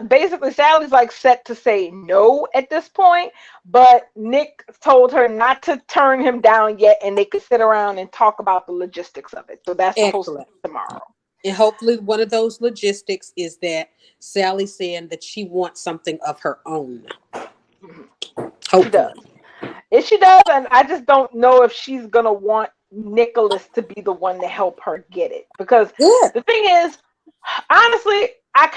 Basically Sally's like set to say no at this point, but Nick told her not to turn him down yet, and they could sit around and talk about the logistics of it. So that's supposed to Excellent. be tomorrow. And hopefully, one of those logistics is that Sally saying that she wants something of her own. Mhm. She Hopefully. does. If she does, and I just don't know if she's gonna want Nikolas to be the one to help her get it, because Good. the thing is, honestly, I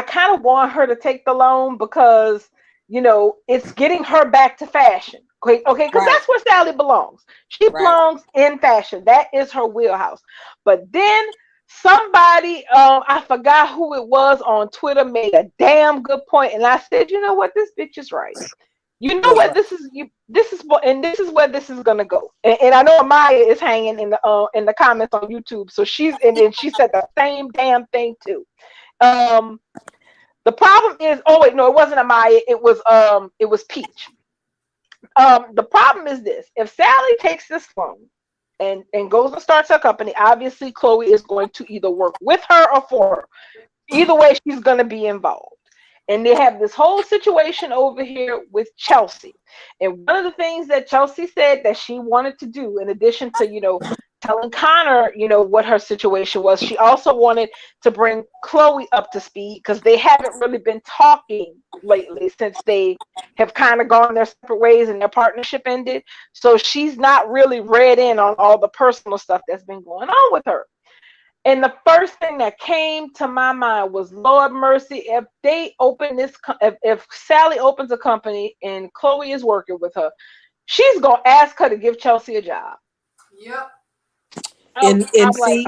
kind of want her to take the loan, because it's getting her back to fashion. Okay, because Right. that's where Sally belongs. She Right. belongs in fashion. That is her wheelhouse. But then somebody, I forgot who it was on Twitter, made a damn good point, and I said, you know what, this bitch is right. You know What what, was? this is where this is gonna go. And I know Amaya is hanging in the comments on YouTube, so and she said the same damn thing too. Um, the problem is, oh wait, no, it wasn't Amaya, it was Peach. The problem is this: if Sally takes this loan and goes and starts her company, obviously Chloe is going to either work with her or for her. Either way, she's going to be involved. And they have this whole situation over here with Chelsea. And one of the things that Chelsea said that she wanted to do, in addition to, telling Connor, what her situation was, she also wanted to bring Chloe up to speed, because they haven't really been talking lately since they have kind of gone their separate ways and their partnership ended. So she's not really read in on all the personal stuff that's been going on with her. And the first thing that came to my mind was, Lord mercy, if they open if Sally opens a company and Chloe is working with her, she's gonna ask her to give Chelsea a job. Yep. I'm And like, see,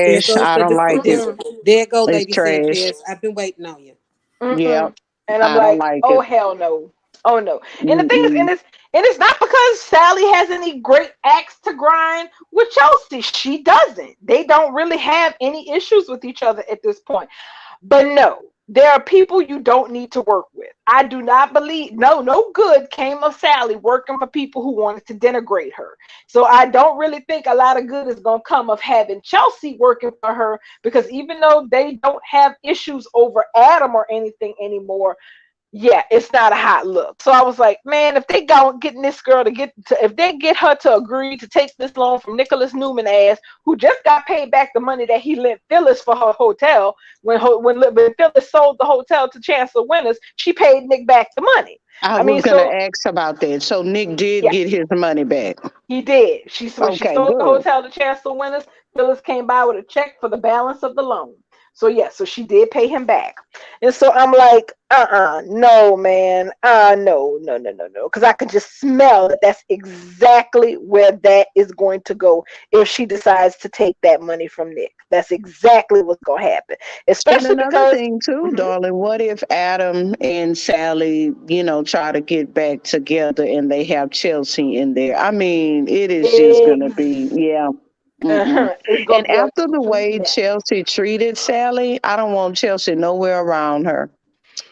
there Trash. goes I the don't like it. mm-mm, there go It's Lady trash. Sanchez. I've been waiting on you. Yep. mm-mm. And I'm I don't like, like oh it. hell no, oh no. And the thing is, Mm-mm. and it's not because Sally has any great axe to grind with Chelsea. She doesn't. They don't really have any issues with each other at this point. But no, there are people you don't need to work with. I do not believe, no good came of Sally working for people who wanted to denigrate her. So I don't really think a lot of good is going to come of having Chelsea working for her, because even though they don't have issues over Adam or anything anymore, yeah, it's not a hot look. So I was like, man, if they go getting this girl if they get her to agree to take this loan from Nicholas Newman ass, who just got paid back the money that he lent Phyllis for her hotel, when Phyllis sold the hotel to Chancellor Winters, she paid Nick back the money. I I was mean, gonna so ask about that. So Nick did yeah, get his money back. he did. When she Okay, sold the good. hotel to Chancellor Winters, Phyllis came by with a check for the balance of the loan. So yeah, so she did pay him back. And so I'm like, no, man, no, because I could just smell that that's exactly where that is going to go if she decides to take that money from Nick. That's exactly what's going to happen, And especially another because. thing too, Mhm. darling, what if Adam and Sally, try to get back together and they have Chelsea in there? I mean, it is just gonna be, yeah. Mm-mm. It's going to And be a after the complete way mess. Chelsea treated Sally, I don't want Chelsea nowhere around her.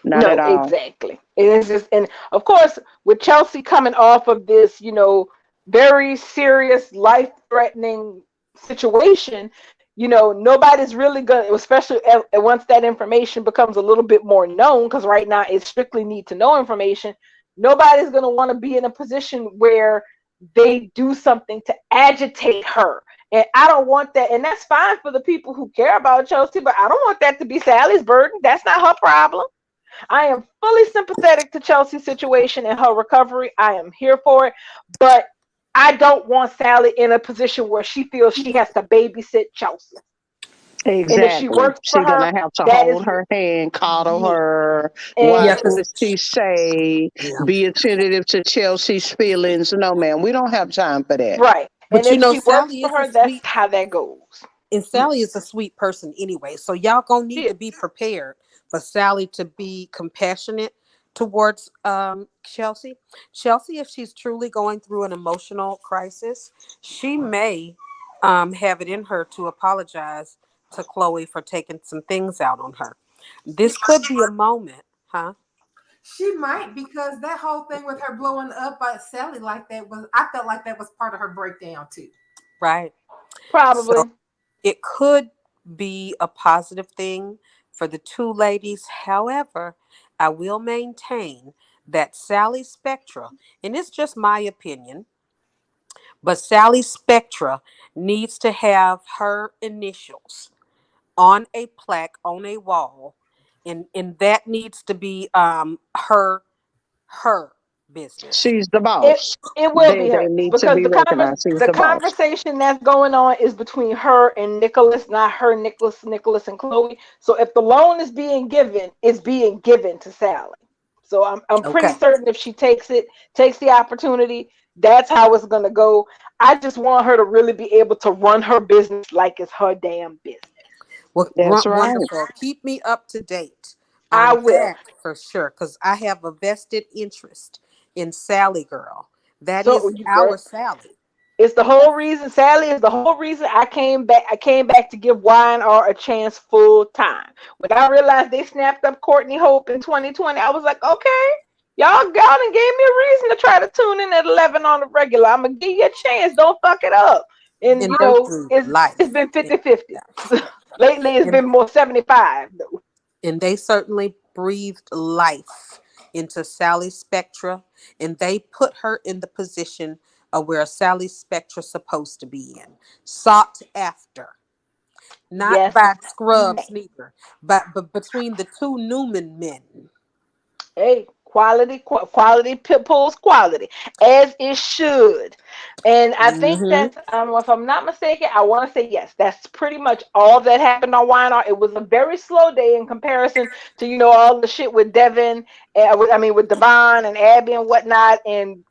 Not at No, all. exactly. It is just, and of course, with Chelsea coming off of this, very serious, life-threatening situation, nobody's really gonna, especially once that information becomes a little bit more known, because right now it's strictly need to know information. Nobody's going to want to be in a position where they do something to agitate her. And I don't want that. And that's fine for the people who care about Chelsea, but I don't want that to be Sally's burden. That's not her problem. I am fully sympathetic to Chelsea's situation and her recovery. I am here for it. But I don't want Sally in a position where she feels she has to babysit Chelsea. And if she Exactly. works for She's her, gonna have to that is hold her hand, coddle yeah. her, Yeah, watch And what because she say, yeah. be attentive to Chelsea's feelings. No, man, we don't have time for that. right. And But you if know, she works Sally for is a her, that's sweet how that goes. and Sally is a sweet person anyway. So y'all gonna need Yeah. to be prepared for Sally to be compassionate towards Chelsea. Chelsea, if she's truly going through an emotional crisis, she may have it in her to apologize to Chloe for taking some things out on her. This could be a moment, huh? She might, because that whole thing with her blowing up at Sally like that was, I felt like that was part of her breakdown too. Right. So Probably. it could be a positive thing for the two ladies. However, I will maintain that Sally Spectra, and it's just my opinion, but Sally Spectra needs to have her initials on a plaque on a wall, and that needs to be her business. She's the It boss. it will They be her, need to because be recognized. She's the the boss. conversation that's going on is between her and Nicholas, not her, Nicholas and Chloe. So if the loan is being given, it's being given to Sally. So I'm pretty Okay. certain if she takes the opportunity, that's how it's gonna go. I just want her to really be able to run her business like it's her damn business. Well, That's right. wonderful. Keep me up to date I on will. that for sure, because I have a vested interest in Sally Girl. That So is you our girl, Sally. it's the whole reason, Sally is the whole reason I came back. I came back to give Y&R a chance full time. When I realized they snapped up Courtney Hope in 2020, I was like, okay, y'all got and gave me a reason to try to tune in at 11 on the regular. I'm gonna give you a chance. Don't fuck it up. And And they breathe it's life. been in- 50-50. Lately, it's And, been more 75 though. and they certainly breathed life into Sally Spectra, and they put her in the position of where Sally Spectra's supposed to be in. Sought after. Not Yes, by ma'am. scrubs neither, but between the two Newman men. Hey, quality pit pulls quality, as it should. And I think Hmm. that, if I'm not mistaken, I want to say yes. That's pretty much all that happened on Y&R. It was a very slow day in comparison to all the shit with Devin, and I mean with Devon and Abby and whatnot. And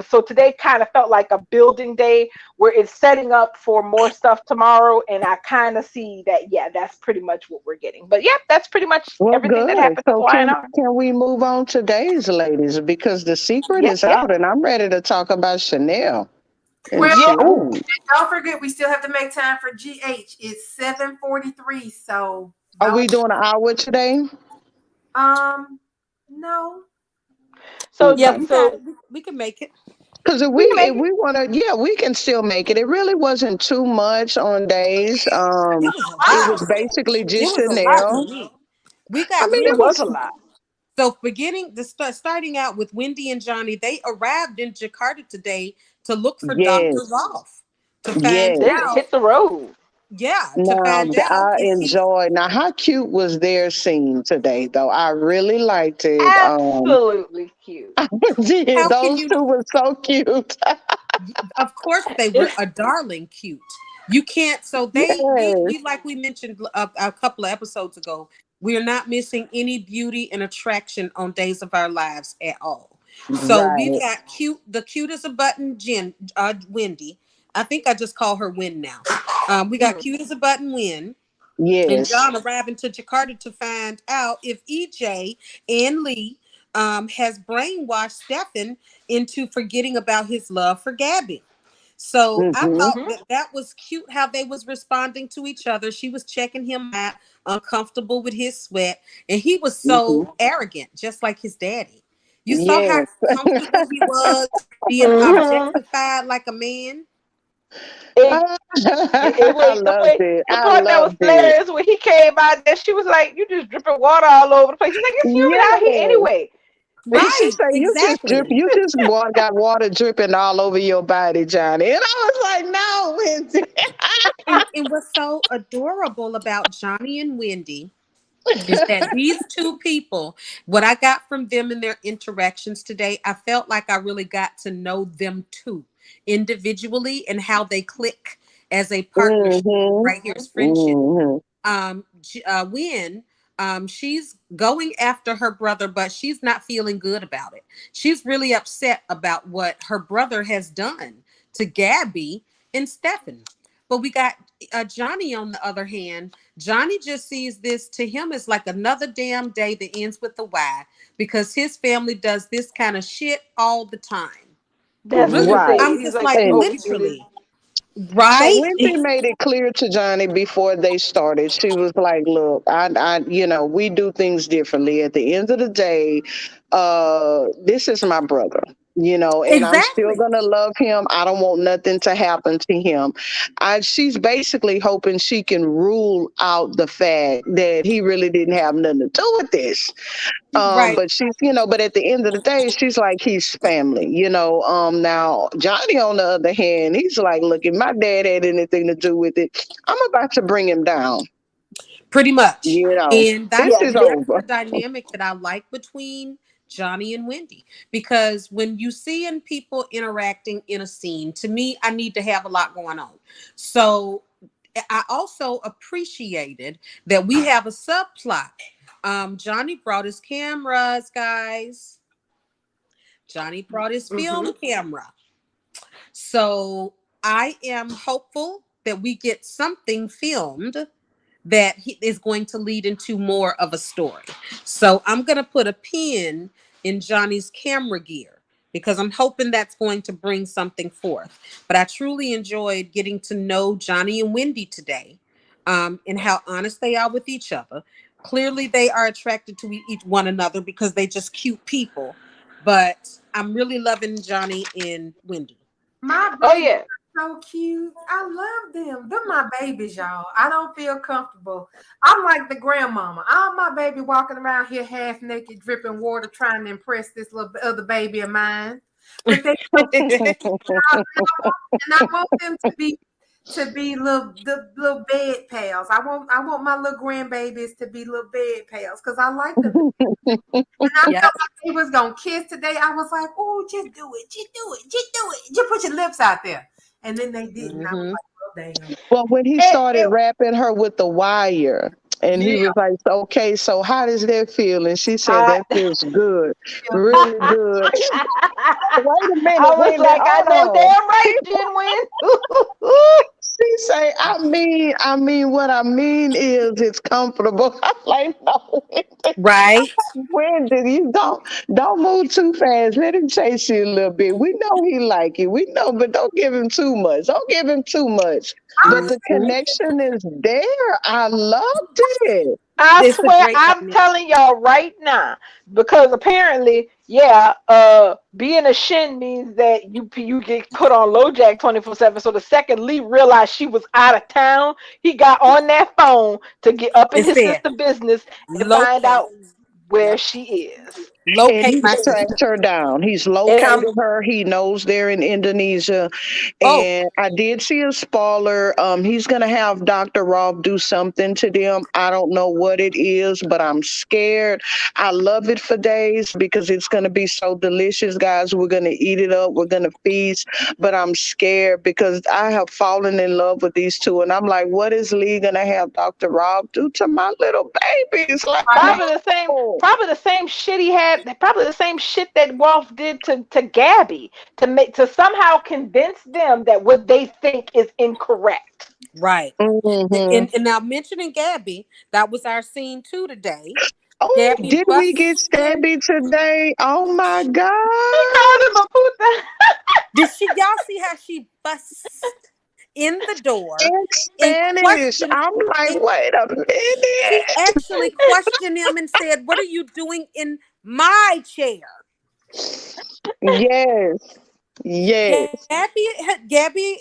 so today kind of felt like a building day where it's setting up for more stuff tomorrow. And I kind of see that, yeah, that's pretty much what we're getting. But yeah, that's pretty much Well, everything that good. happened with So Y&R. can we move on to days, ladies? Because the secret Yes, is yes. out, and I'm ready to talk about Chanel and Well, Yeah. Oh, Celine. don't forget we still have to make time for GH. It's 7:43, so Are don't. we doing an hour today? Um, no. so Yeah, Okay. we got so it. We can make it. Because we can make if it. we want to, yeah, we can still make it. It really wasn't too much on days. It was a It lot. was basically It just was a lot to Chanel. me. We I got mean, It it was Wendy. a was lot. So beginning starting out with Wendy and Johnny, they arrived in Jakarta today to look for Dr. yes, Rolf to find yes. They out, hit the road. yeah, to Now find out I if he enjoyed. Now, how cute was their scene today, though? I really liked it. Absolutely cute. Did how can those you two were so cute. of course they were It's a darling cute. You can't so we Yes, like we mentioned a couple of episodes ago, we are not missing any beauty and attraction on Days of Our Lives at all. So we've right. got the cute as a button Wendy. I think I just call her Win now. We got mm, cute as a button Win. And Yes. John arriving to Jakarta to find out if EJ and Lee has brainwashed Stefan into forgetting about his love for Gabby. So I Mm-hmm. thought hmm that that was cute how they was responding to each other. She was checking him out, uncomfortable with his sweat, and he was Mm-hmm. so arrogant, just like his daddy. You saw how Yes. comfortable he was being hmm objectified like a man. It, it I was loved it. the I part that was loved it. hilarious when he came out there. She was like, "You just dripping water all over the place." He's like, "It's humid out here Yes. anyway." And she Right, said, "You just drip. exactly. You just got water dripping all over your body, Johnny." And I was like, "No, Wednesday." And what's so adorable about Johnny and Wendy is that these two people, what I got from them in their interactions today, I felt like I really got to know them too, individually, and how they click as a partnership. Mhm. Right here is friendship. Mhm. When she's going after her brother, but she's not feeling good about it. She's really upset about what her brother has done to Gabby and Stefan. But we got Johnny on the other hand. Johnny just sees this to him as like another damn day that ends with a Y, because his family does this kind of shit all the time. That's what he Right. said. I'm He's just like, like, And oh, people did. literally, so right? Wendy made it clear to Johnny before they started. She was like, "Look, we do things differently. At the end of the day, this is my brother, and I'm still Exactly. gonna love him. I don't want nothing to happen to him." She's basically hoping she can rule out the fact that he really didn't have nothing to do with this. Right. But but at the end of the day, she's like, he's family. Now Johnny, on the other hand, he's like, look, if my dad had anything to do with it, I'm about to bring him down. Pretty much. You know, And this Yeah, is that's the over. dynamic that I like between Johnny and Wendy. Because when you see in people interacting in a scene, to me, I need to have a lot going on. So I also appreciated that we have a subplot. Johnny brought his cameras, guys. Johnny brought his hmm film camera. So I am hopeful that we get something filmed that is going to lead into more of a story. So I'm going to put a pin in Johnny's camera gear because I'm hoping that's going to bring something forth. But I truly enjoyed getting to know Johnny and Wendy today, and how honest they are with each other. Clearly, they are attracted to each one another because they just cute people. But I'm really loving Johnny and Wendy. My Oh babies yeah. are so cute. I love them. They're my babies, y'all. I don't feel comfortable. I'm like the grandmama. I'm my baby walking around here half naked, dripping water, trying to impress this little other baby of mine. But they so and I want them to be little the little bed pals. I want my little grandbabies to be little bed pals because I like them. And I Yep. felt like he was gonna kiss today. I was like, "Oh, just do it, just do it, just do it, just put your lips out there." And then they didn't. I was Hmm. like, "Oh, damn." Well, when he And, started wrapping her with the wire, and he Yeah, was like, "Okay, so how does that feel?" And she said, hot. "That feels good, yeah. really good." I Wait was a minute, like, I hold know on. damn right He you didn't win. She say, I mean, what I mean is it's comfortable. I'm like, no, Right. when did you don't move too fast. Let him chase you a little bit. We know he like you. We know, but don't give him too much. Don't give him too much. I But was the Mhm. connection is there. I loved it. I It's a swear, great I'm dynamic. telling y'all right now, because apparently, yeah, being a shin means that you get put on LoJack 24/7. So the second Lee realized she was out of town, he got on that phone to get up in It his said, sister business and find locate. out where Yep. she is. And Locate my he's sister. tracked her down. He's And located I'm her. He knows they're in Indonesia. Oh, And I did see a spoiler. He's gonna have Dr. Rolf do something to them. I don't know what it is, but I'm scared. I love it for days because it's gonna be so delicious, guys. We're gonna eat it up. We're gonna feast. But I'm scared because I have fallen in love with these two, and I'm like, what is Lee gonna have Dr. Rolf do to my little babies? Like, right. no. probably the same shit he had, probably the same shit that Rolf did to Gabby to somehow convince them that what they think is incorrect. right. Hmm. And now mentioning Gabby, that was our scene two today. Oh, Gabby did we get busts in. Stabby today? Oh my He called him gosh. a puta. Did y'all see how she busts in the door In and Spanish. questioned I'm like, and wait a she minute. actually questioned him and said, "What are you doing in my chair?" Yes. Yes. Gabby Gabby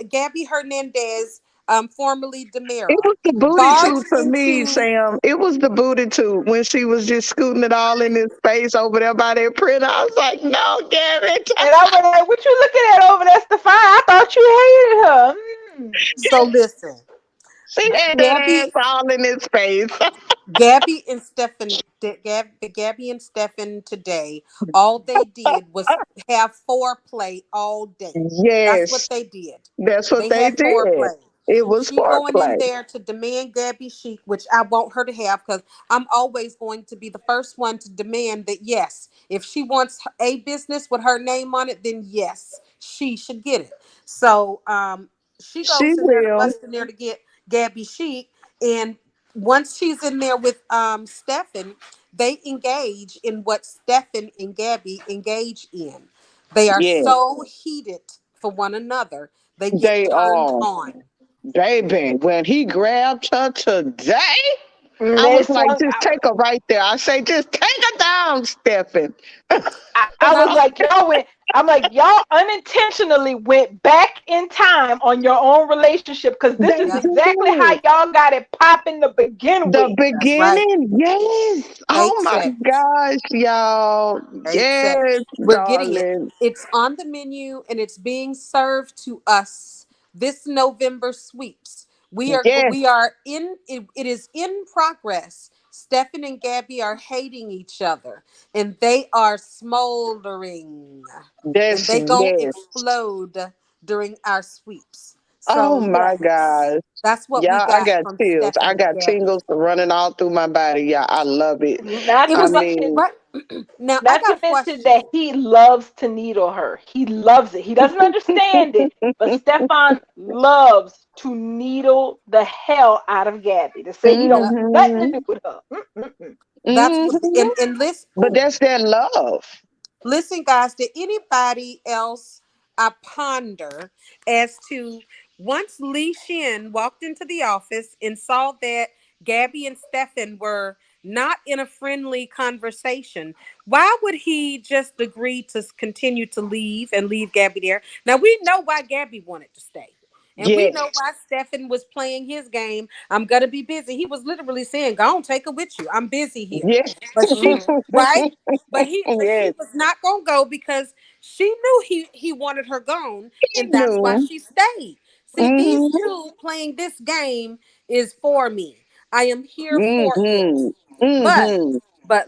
Gabby Hernandez formerly It Demera, was the booty tube barged for me, into. Sam. It was the booty tube when she was just scooting it all in his face over there by that print. I was like, no, Garrett. And I was like, "What you looking at over there, Stefan? I thought you hated her." So listen, She had that ass Gabby, all in his face. Gabby and Stefan today, all they did was have foreplay all day. That's what Yes, they did. that's what They they had did. foreplay. It was She going in foreplay. there to demand Gabby chic, which I want her to have because I'm always going to be the first one to demand that yes, if she wants a business with her name on it, then yes, she should get it. So she She goes in there to will. bust in there to get Gabby chic, and once she's in there with Stefan, they engage in what Stefan and Gabby engage in. They are Yeah, so heated for one another, they get they turned are. on. Baby, when he grabbed her today, And I they was like, swung. just take her right there. I say, just take her down, Stephen. I Now, was like, y'all went. I'm like, y'all unintentionally went back in time on your own relationship because this They is yeah, exactly how did. y'all got it popping to begin The with. that's right. beginning, yes. Date Oh my set. gosh, y'all. Date set. Yes, We're getting it. darling. It's on the menu and it's being served to us this November sweeps. Yes, We are in it, it is in progress. Stefan and Gabby are hating each other and they are smoldering and that's they gonna yes. explode during our sweeps. Oh So my yes, gosh. that's what we Yeah, I got got from chills. Stefan I and got Gabby. tingles running all through my body. Yeah, I love it. Not It to I was mention, mean, right. Now I not got to a mention question. that he loves to needle her. He loves it. He doesn't understand it, but Stefan loves to needle the hell out of Gabby to say he don't Yeah, want nothing to mm-hmm, do with her. Mm-mm-mm. that's what. mm-hmm. And listen, But ooh, that's that love. listen, guys. Did anybody else ponder as to once Lee Shin walked into the office and saw that Gabby and Stefan were not in a friendly conversation, why would he just agree to continue to leave and leave Gabby there? Now we know why Gabby wanted to stay. And we know Yes, why Stefan was playing his game. I'm gonna be busy. He was literally saying, "Go on, take her with you. I'm busy here." yes, But she, Mhm. right? But she yes. was not gonna go because she knew he wanted her gone, and that's why No. she stayed. See, these Mm-hmm, two playing this game is for me. I am here for it. mm-hmm, But mm-hmm.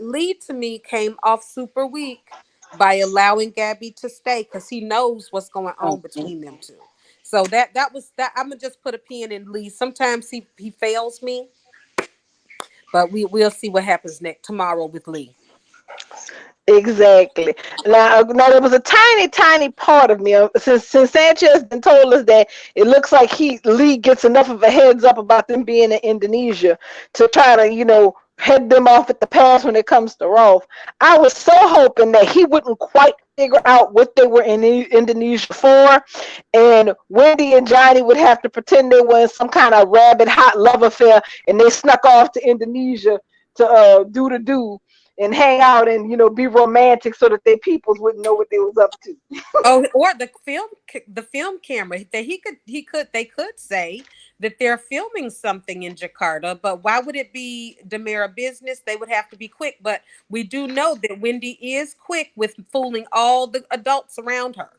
Lee to me came off super weak by allowing Gabby to stay because he knows what's going on between them two. So that was that. I'm gonna just put a pin in Lee. Sometimes he fails me, but we'll see what happens next tomorrow with Lee. Exactly. Now there was a tiny, tiny part of me since Sanchez then told us that it looks like Lee gets enough of a heads up about them being in Indonesia to try to head them off at the pass when it comes to Rolf. I was so hoping that he wouldn't quite figure out what they were in Indonesia for, and Wendy and Johnny would have to pretend they were in some kind of rabid hot love affair, and they snuck off to Indonesia to do and hang out and be romantic so that their peoples wouldn't know what they was up to. Oh, or the film camera that they could say that they're filming something in Jakarta, but why would it be Demera business? They would have to be quick, but we do know that Wendy is quick with fooling all the adults around her.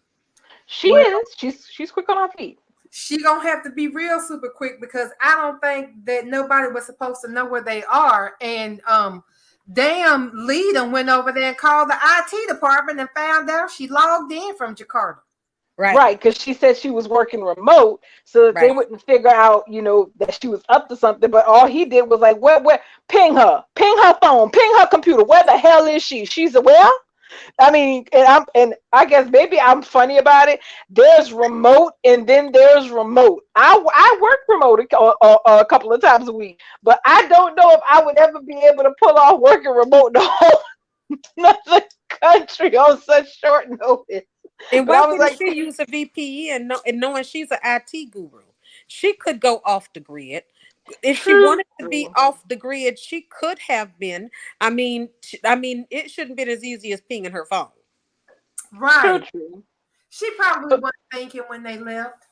She Well, is. She's quick on her feet. she gonna have to be real super quick because I don't think that nobody was supposed to know where they are. And damn, Lee done went over there and called the IT department and found out she logged in from Jakarta. Right, Right, because she said she was working remote, so that they right. wouldn't figure out, that she was up to something. But all he did was like, where, ping her phone, ping her computer. Where the hell is she? She's where? I mean, and I guess maybe I'm funny about it. There's remote, and then there's remote. I work remote a couple of times a week, but I don't know if I would ever be able to pull off working remote in the whole another country on such short notice. And But why I was wouldn't like, she use a VPN and knowing she's an IT guru? She could go off the grid. If she true, wanted to be off the grid, she could have been. I mean, it shouldn't been as easy as pinging her phone. true, Right. true. She probably But wasn't thinking when they left.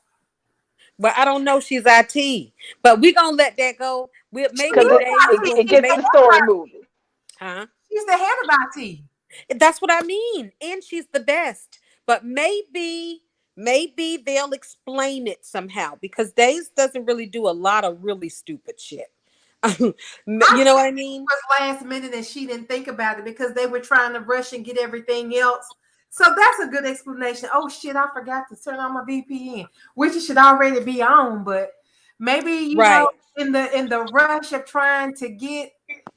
Well, I don't know. She's IT, but we gonna let that go. She Maybe Because is Days IT. it will. She's gets the the Maybe, head story of, moving. huh? she's the head of IT. That's what I mean. And she's the best. But maybe they'll explain it somehow because Days doesn't really do a lot of really stupid shit. I'm You know what I mean? was last minute and she didn't think about it because they were trying to rush and get everything else. So that's a good explanation. Oh shit, I forgot to turn on my VPN, which it should already be on, but maybe Right. in the rush of trying to get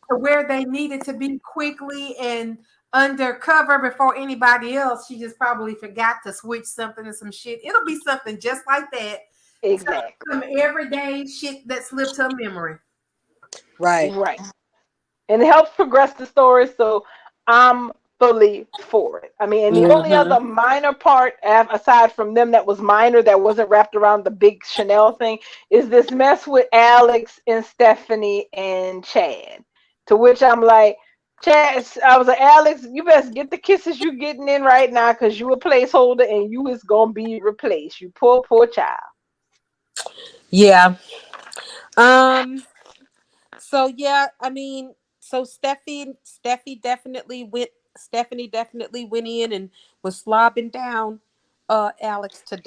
to where they needed to be quickly and undercover before anybody else, she just probably forgot to switch something and some shit. It'll be something just like that. Exactly. Some everyday shit that slipped her memory. Right. Right. And it helps progress the story. So I'm fully for it. I mean, and the only Hmm. other minor part, aside from them, that was minor, that wasn't wrapped around the big Chanel thing, is this mess with Alex and Stephanie and Chad. To which I'm like, Chad, I was like, Alex, you best get the kisses you getting in right now because you a placeholder and you is gonna be replaced. You poor child. Yeah. Um. So yeah, I mean, so Stephanie definitely went in and was slobbing down Alex Her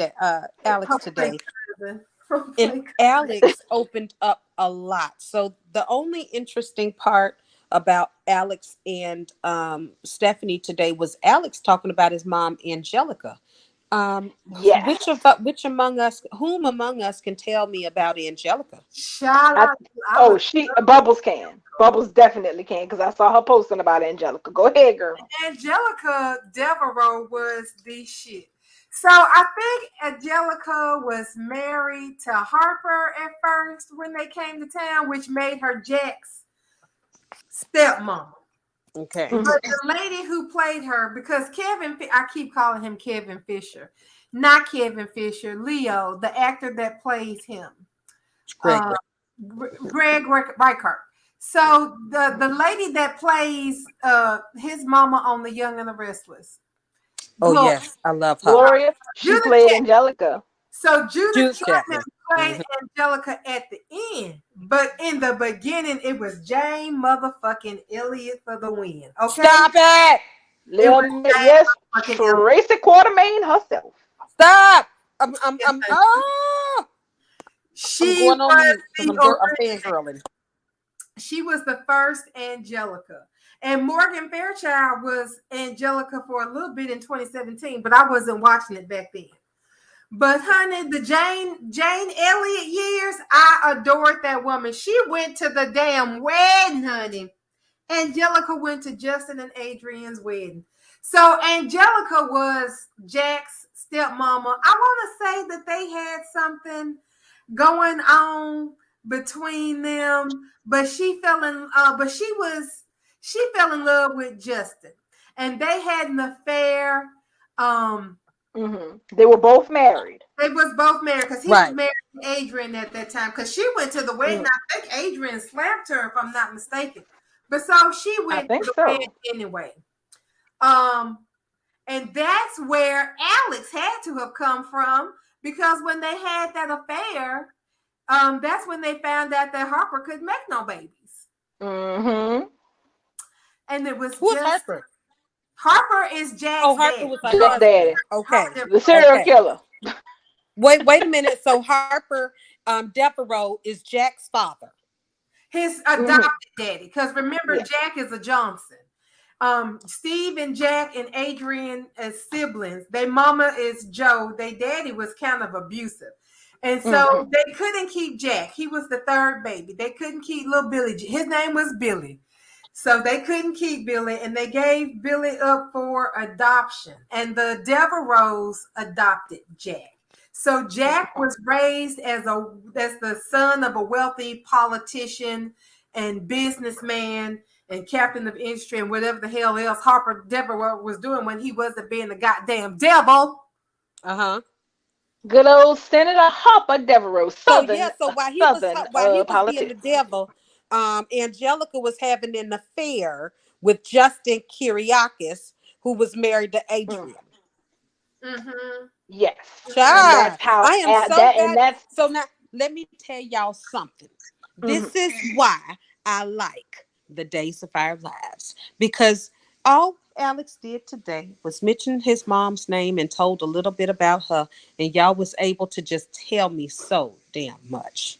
play today. cousin. Her And play Alex opened up a lot. So the only interesting part about Alex and Stephanie today was Alex talking about his mom Angelica. Yes. Whom among us can tell me about Angelica? Shout I out. I Oh, would she Bubbles can. Bubbles definitely can because I saw her posting about Angelica. Go ahead, girl. Angelica Devereaux was the shit. So I think Angelica was married to Harper at first when they came to town, which made her Jack's stepmom. Okay. But Hmm. the lady who played her, because I keep calling him Kevin Fisher, not Kevin Fisher, Leo, the actor that plays him. Greg. uh, Greg Reichert. So the lady that plays his mama on The Young and the Restless, Oh Gloria, yes, I love her. Gloria, she Judith played Chapman. Angelica. So Judith Juice Chapman Chapman. played Mhm. Angelica at the end, but in the beginning it was Jane motherfucking Elliott for the win. Okay, Stop it! it was Yes, Jane motherfucking Elliott. Tracy Quartermain herself. Stop! Oh, I'm She going on was mute because the I'm fangirling. She was the first Angelica. And Morgan Fairchild was Angelica for a little bit in 2017, but I wasn't watching it back then. But honey, the Jane Elliott years, I adored that woman. She went to the damn wedding, honey. Angelica went to Justin and Adrian's wedding. So Angelica was Jack's stepmama. I want to say that they had something going on between them, but she fell in love with Justin, and they had an affair. Um, They were both married. they was both married because he was Right. married to Adrian at that time. Because she went to the wedding. Mm, I think Adrian slapped her, if I'm not mistaken. But so she I went to think the wedding so. anyway. Um, and that's where Alex had to have come from because when they had that affair, that's when they found out that Harper couldn't make no babies. Hmm. And it was Who is just Harper? Harper is Jack's Oh, Harper dad. was her Jack husband. Daddy, Okay. the serial Okay. killer. Wait a minute. So Harper Devereaux is Jack's father. His Hmm. adopted daddy. Because remember, Yeah. Jack is a Johnson. Steve and Jack and Adrian as siblings. Their mama is Joe. Their daddy was kind of abusive. And so Hmm. they couldn't keep Jack. He was the third baby. They couldn't keep little Billy. His name was Billy. So they couldn't keep Billy and they gave Billy up for adoption. And the Devereaux adopted Jack. So Jack was raised as the son of a wealthy politician and businessman and captain of industry and whatever the hell else Harper Devereaux was doing when he wasn't being the goddamn devil. Uh-huh. Good old Senator Harper Devereaux, So yeah, Southern, so Southern while he was being the politician. devil, Angelica was having an affair with Justin Kiriakis, who was married to Mm. Adrian. Mm-hmm. Yes, and Child, that's how I am so that and glad. that's. So now let me tell y'all something. Mhm. This is why I like the Days of Our Lives, because all Alex did today was mention his mom's name and told a little bit about her, and y'all was able to just tell me so damn much.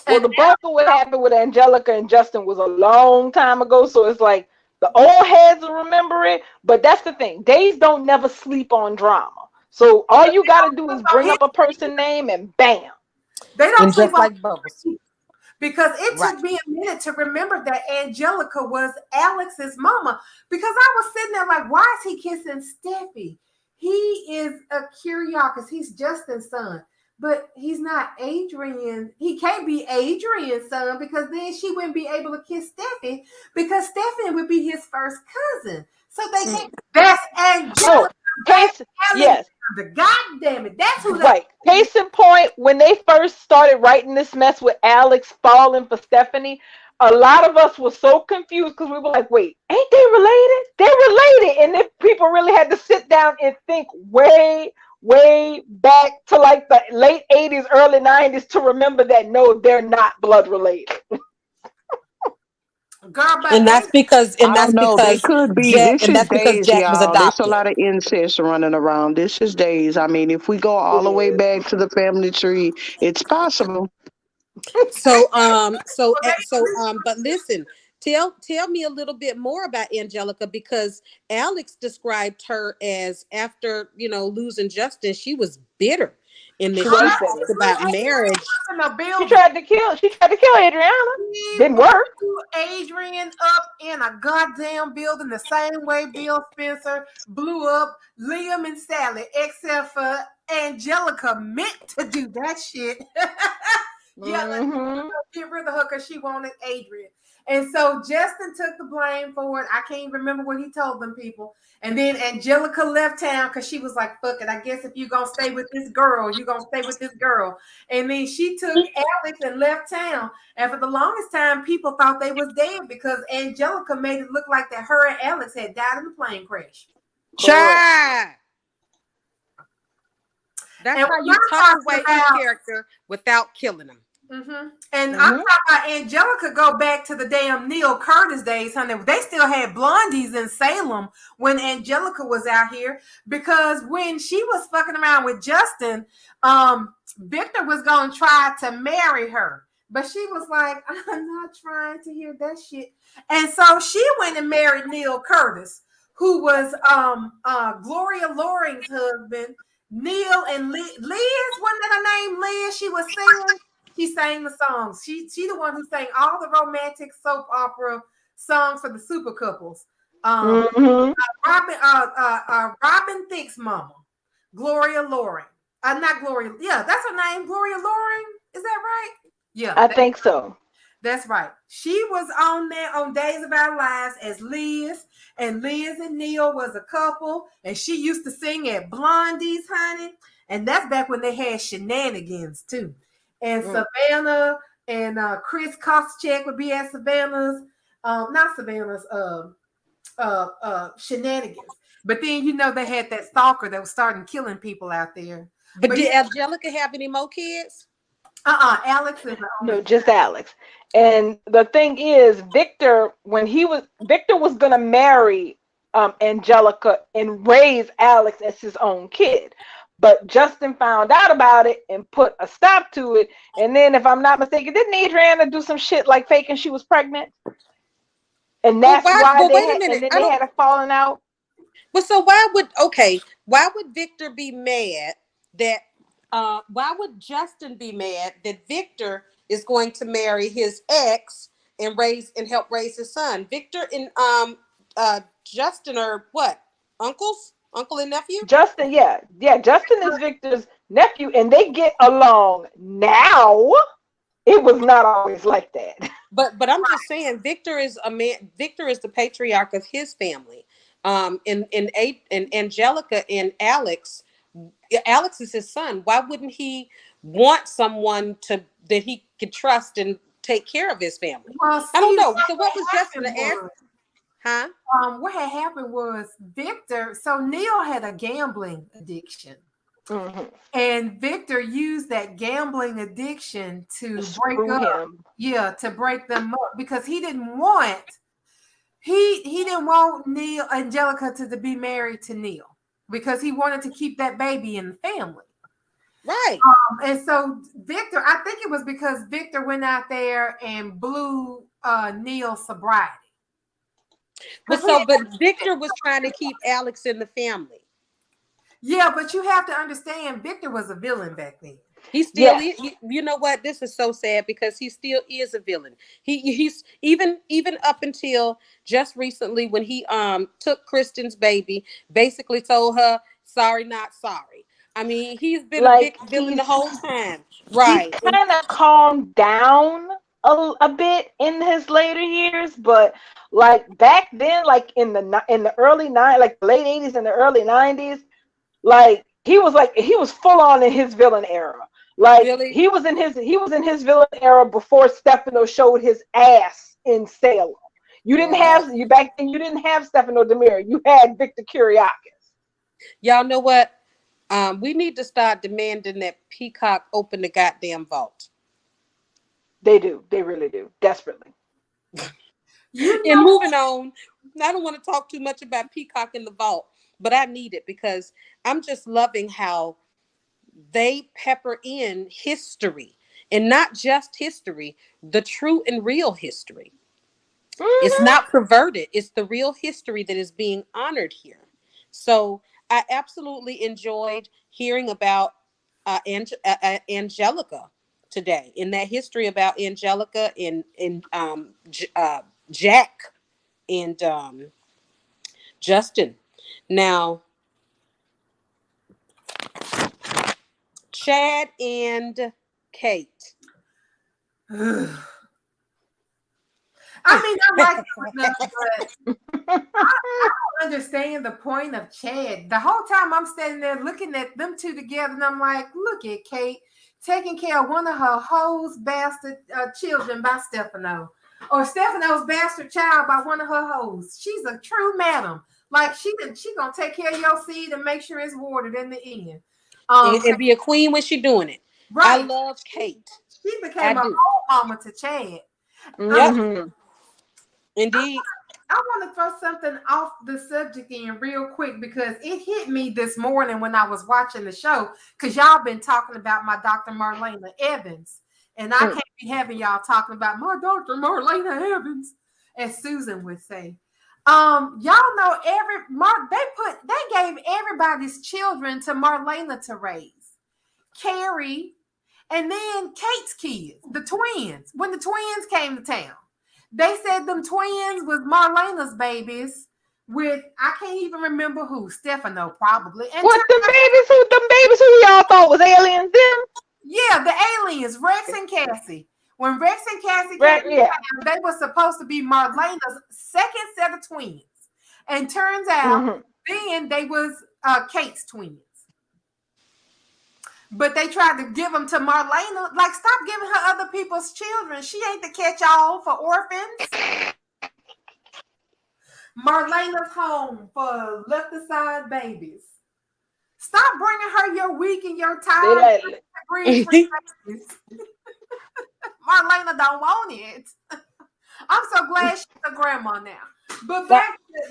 Well, And the bulk of what happened with Angelica and Justin was a long time ago, so it's like the old heads will remember it. But that's the thing; days don't never sleep on drama. So all you got to do is bring up a person name, and bam. they don't And sleep just on like Bubbles, because it right? took me a minute to remember that Angelica was Alex's mama. Because I was sitting there like, why is he kissing Steffi? He is a curious. He's Justin's son, but he's not Adrian. He can't be Adrian's son because then she wouldn't be able to kiss Steffi because Steffi would be his first cousin. So they Mm. can't. That's Oh, Angelica. That's case yes, Alexander. God damn it. That's who that right. Case in point, when they first started writing this mess with Alex falling for Stephanie, a lot of us were so confused because we were like, wait, ain't they related? They're related. And then people really had to sit down and think way back to like the late 80s, early 90s to remember that no, they're not blood related. girl, but And that's because, I don't know. They could be. This is days, Jack was y'all. There's a adopted. lot of incest running around. This is days. I mean, if we go all the way Yeah. back to the family tree, it's possible. But listen, tell me a little bit more about Angelica, because Alex described her as, after losing Justin, she was bitter, and that She she was talked better. about marriage. in the She building. tried to kill. She tried to kill Adriana. He Didn't work. blew Adrian up in a goddamn building the same way Bill Spencer blew up Liam and Sally, except for Angelica meant to do that shit. Yeah, like Hmm. get rid of her because she wanted Adrian. And so Justin took the blame for it. I can't remember what he told them people. And then Angelica left town because she was like, fuck it. I guess if you're going to stay with this girl, you're going to stay with this girl. And then she took Alex and left town. And for the longest time, people thought they was dead because Angelica made it look like that her and Alex had died in the plane crash. Correct. Child, that's And how what you I'm tuck talking away a about, character without killing them. and I'm Hmm. talking about Angelica go back to the damn Neil Curtis days, honey. They still had blondies in Salem when Angelica was out here because when she was fucking around with Justin, Victor was gonna try to marry her. But she was like, I'm not trying to hear that shit. And so she went and married Neil Curtis, who was Gloria Loring's husband. Neil and Liz, wasn't that her name? Liz, she was singing. She sang the songs. She the one who sang all the romantic soap opera songs for the super couples. Um, Hmm. Robin Thicke's mama, Gloria Loring. Not Gloria. Yeah, that's her name, Gloria Loring. Is that right? Yeah, I think so. that's right. She was on there on Days of Our Lives as Liz, and Liz and Neil was a couple, and she used to sing at Blondie's, honey. And that's back when they had shenanigans too. And Mm. Savannah and Chris Koscheck would be at Savannah's, not Savannah's, shenanigans. But then they had that stalker that was starting killing people out there. But But yeah, did Angelica have any more kids? Alex is the only. No, just Alex. And the thing is, Victor was gonna marry Angelica and raise Alex as his own kid. But Justin found out about it and put a stop to it. And then, if I'm not mistaken, didn't Adriana do some shit like faking she was pregnant? And But that's why? why But they wait a had, and minute. then I they don't. had a falling out. But so why would Victor be mad that why would Justin be mad that Victor is going to marry his ex and help raise his son? Victor and Justin are what? Uncles? Uncle and nephew? Justin, yeah, Justin is Victor's nephew, and they get along now. It was not always like that. But I'm just saying, Victor is a man. Victor is the patriarch of his family. And Angelica and Alex. Alex is his son. Why wouldn't he want someone that he could trust and take care of his family? Well, I don't see, know. what So what was Justin happened to ask? was Huh? What had happened was Victor. So Neil had a gambling addiction, Mhm. and Victor used that gambling addiction To to break screw up. him. Yeah, to break them up because he didn't want Neil Angelica to be married to Neil because he wanted to keep that baby in the family. Right. And so Victor, I think it was because Victor went out there and blew Neil's sobriety. But Because he, but Victor was trying to keep Alex in the family. yeah, but you have to understand, Victor was a villain back then. He still Yes. is. You know what? This is so sad because he still is a villain. He's even up until just recently when he took Kristen's baby, basically told her sorry, not sorry. I mean, he's been a Like big villain the whole time. he's Right. And kind of calmed down a bit in his later years, but like back then, like in the early like the late 80s and the early 90s, like he was full on in his villain era. Like really, he was in his villain era before Stefano showed his ass in Salem. uh, You back then you didn't have Stefano Demir. You had Victor Kiriakis. y'all know what? We need to start demanding that Peacock open the goddamn vault. They do. They really do. Desperately. You And know, moving on, I don't want to talk too much about Peacock in the vault, but I need it because I'm just loving how they pepper in history and not just history, the true and real history. It's Hmm. not perverted, it's the real history that is being honored here. So I absolutely enjoyed hearing about Angelica today, in that history about Angelica and Jack and Justin. Now, Chad and Kate. I mean, I like him enough, but I don't understand the point of Chad. The whole time I'm standing there looking at them two together, and I'm like, look at Kate taking care of one of her hoes bastard children by Stefano, or Stefano's bastard child by one of her hoes. She's a true madam. Like she gonna take care of your seed and make sure it's watered in the end. And be a queen when she doing it. I Right. love Kate. She I became a do. whole mama to Chad. Um, Yep, Hmm. I, indeed. I want to throw something off the subject in real quick because it hit me this morning when I was watching the show. Because y'all been talking about my Dr. Marlena Evans, and I can't be having y'all talking about my Dr. Marlena Evans, as Susan would say. Y'all know they gave everybody's children to Marlena to raise. Carrie, and then Kate's kids, the twins. When the twins came to town, they said them twins was Marlena's babies with I can't even remember who, Stefano probably. And What them babies who y'all thought was aliens? Them? yeah, the aliens, Rex and Cassie. When Rex and Cassie came Right? to Yeah. town, they were supposed to be Marlena's second set of twins. And turns out Hmm. then they was Kate's twins. But they tried to give them to Marlena. Like, stop giving her other people's children. She ain't the catch-all for orphans. Marlena's home for left aside babies. Stop bringing her your weak and your They tired like grief-free babies. Marlena don't want it. I'm so glad she's a grandma now. But But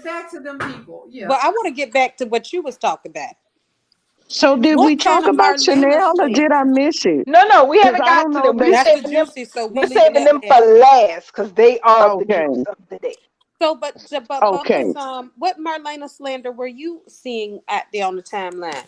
back to them people. Yeah. I want to get back to what you was talking about. So did What we kind talk of about Marlena Chanel or did I slander? miss it? no, we Because haven't I don't got to know them. We're that. That's the saving them. juicy, so we We're leaving saving that them for for that. last because they are the Okay. news of the day. So, but Okay. Miss what Marlena slander were you seeing out there on the timeline?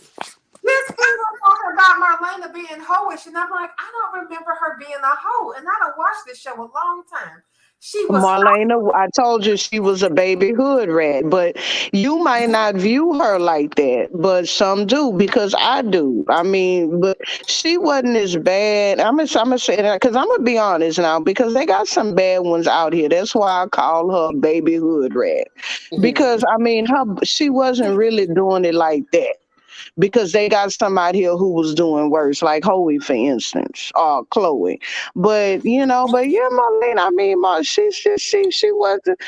This people talking about Marlena being hoish, and I'm like, I don't remember her being a hoe, and I don't watch this show a long time. She was Marlena, I told you she was a baby hood rat, but you might not view her like that, but some do because I do. I mean, but she wasn't as bad. I'm gonna say that because I'm gonna be honest now because they got some bad ones out here. That's why I call her baby hood rat because I mean, she wasn't really doing it like that because they got some out here who was doing worse, like Hoey, for instance, or Chloe. But yeah, Marlene. I mean, she wasn't.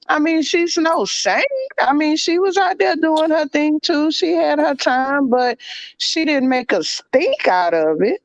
I mean, she's no saint. I mean, she was out there doing her thing too. She had her time, but she didn't make a stink out of it.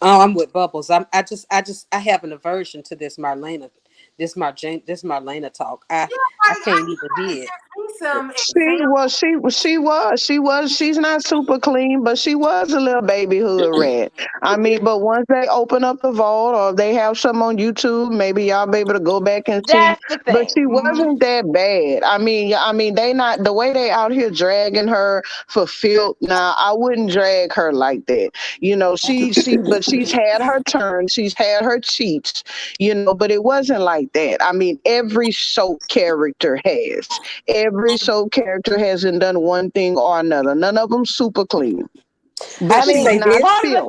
Oh, I'm with Bubbles. I have an aversion to this Marlena, this Marlena talk. Yeah, I like can't I even gotta hear it. give me some She examples. was, she was. She's not super clean, but she was a little baby hood rat. I mean, but once they open up the vault or they have some on YouTube, maybe y'all be able to go back and see. That's the But thing. she wasn't that bad. I mean, I mean, they not the way they out here dragging her for filth. Now, I wouldn't drag her like that. You know, but she's had her turn. She's had her cheats. You know, but it wasn't like that. I mean, every soap character has. Every soap character hasn't done one thing or another. None of them super clean, but I I think she's mean, they not did. filth.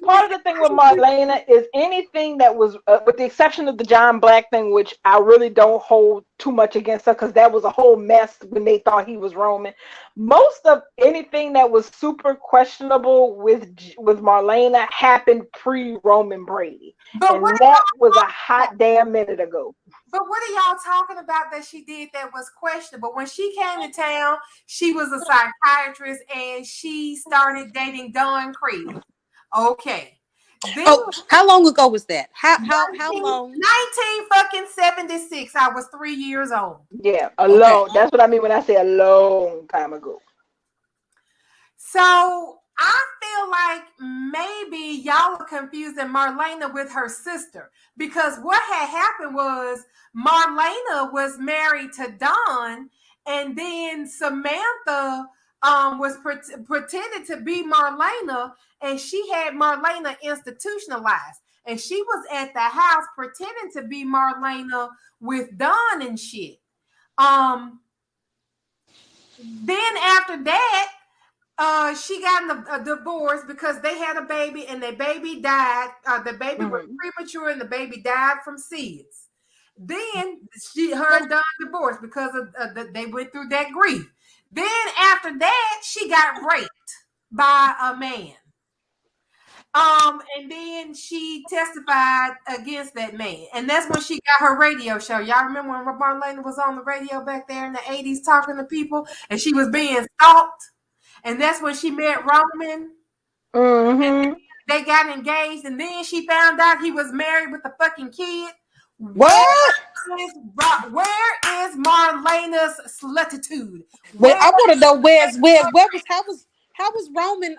part of the thing with Marlena is anything that was, with the exception of the John Black thing, which I really don't hold too much against her because that was a whole mess when they thought he was Roman. Most of anything that was super questionable with Marlena happened pre Roman Brady, But what and that was a hot damn minute ago. But what are y'all talking about that she did that was questionable? When she came to town, she was a psychiatrist and she started dating Don Creed. Okay. Then Oh, how long ago was that? How 19, long? 19 fucking 76, I was 3 years old. Yeah, a Okay. long. That's what I mean when I say a long time ago. So I feel like maybe y'all are confusing Marlena with her sister because what had happened was Marlena was married to Don, and then Samantha was pretended to be Marlena, and she had Marlena institutionalized. And she was at the house pretending to be Marlena with Don and shit. Um, then after that, she got a divorce because they had a baby and the baby died. The baby was Mhm. premature and the baby died from SIDS. Then her and Don divorced because they went through that grief. Then after that, she got raped by a man. And then she testified against that man, and that's when she got her radio show. Y'all remember when Marlena was on the radio back there in the 80s talking to people, and she was being stalked? And that's when she met Roman. Mhm. They got engaged, and then she found out he was married with a fucking kid. Where What? where is Marlena's slutitude? Wait, Where I want to know how was Roman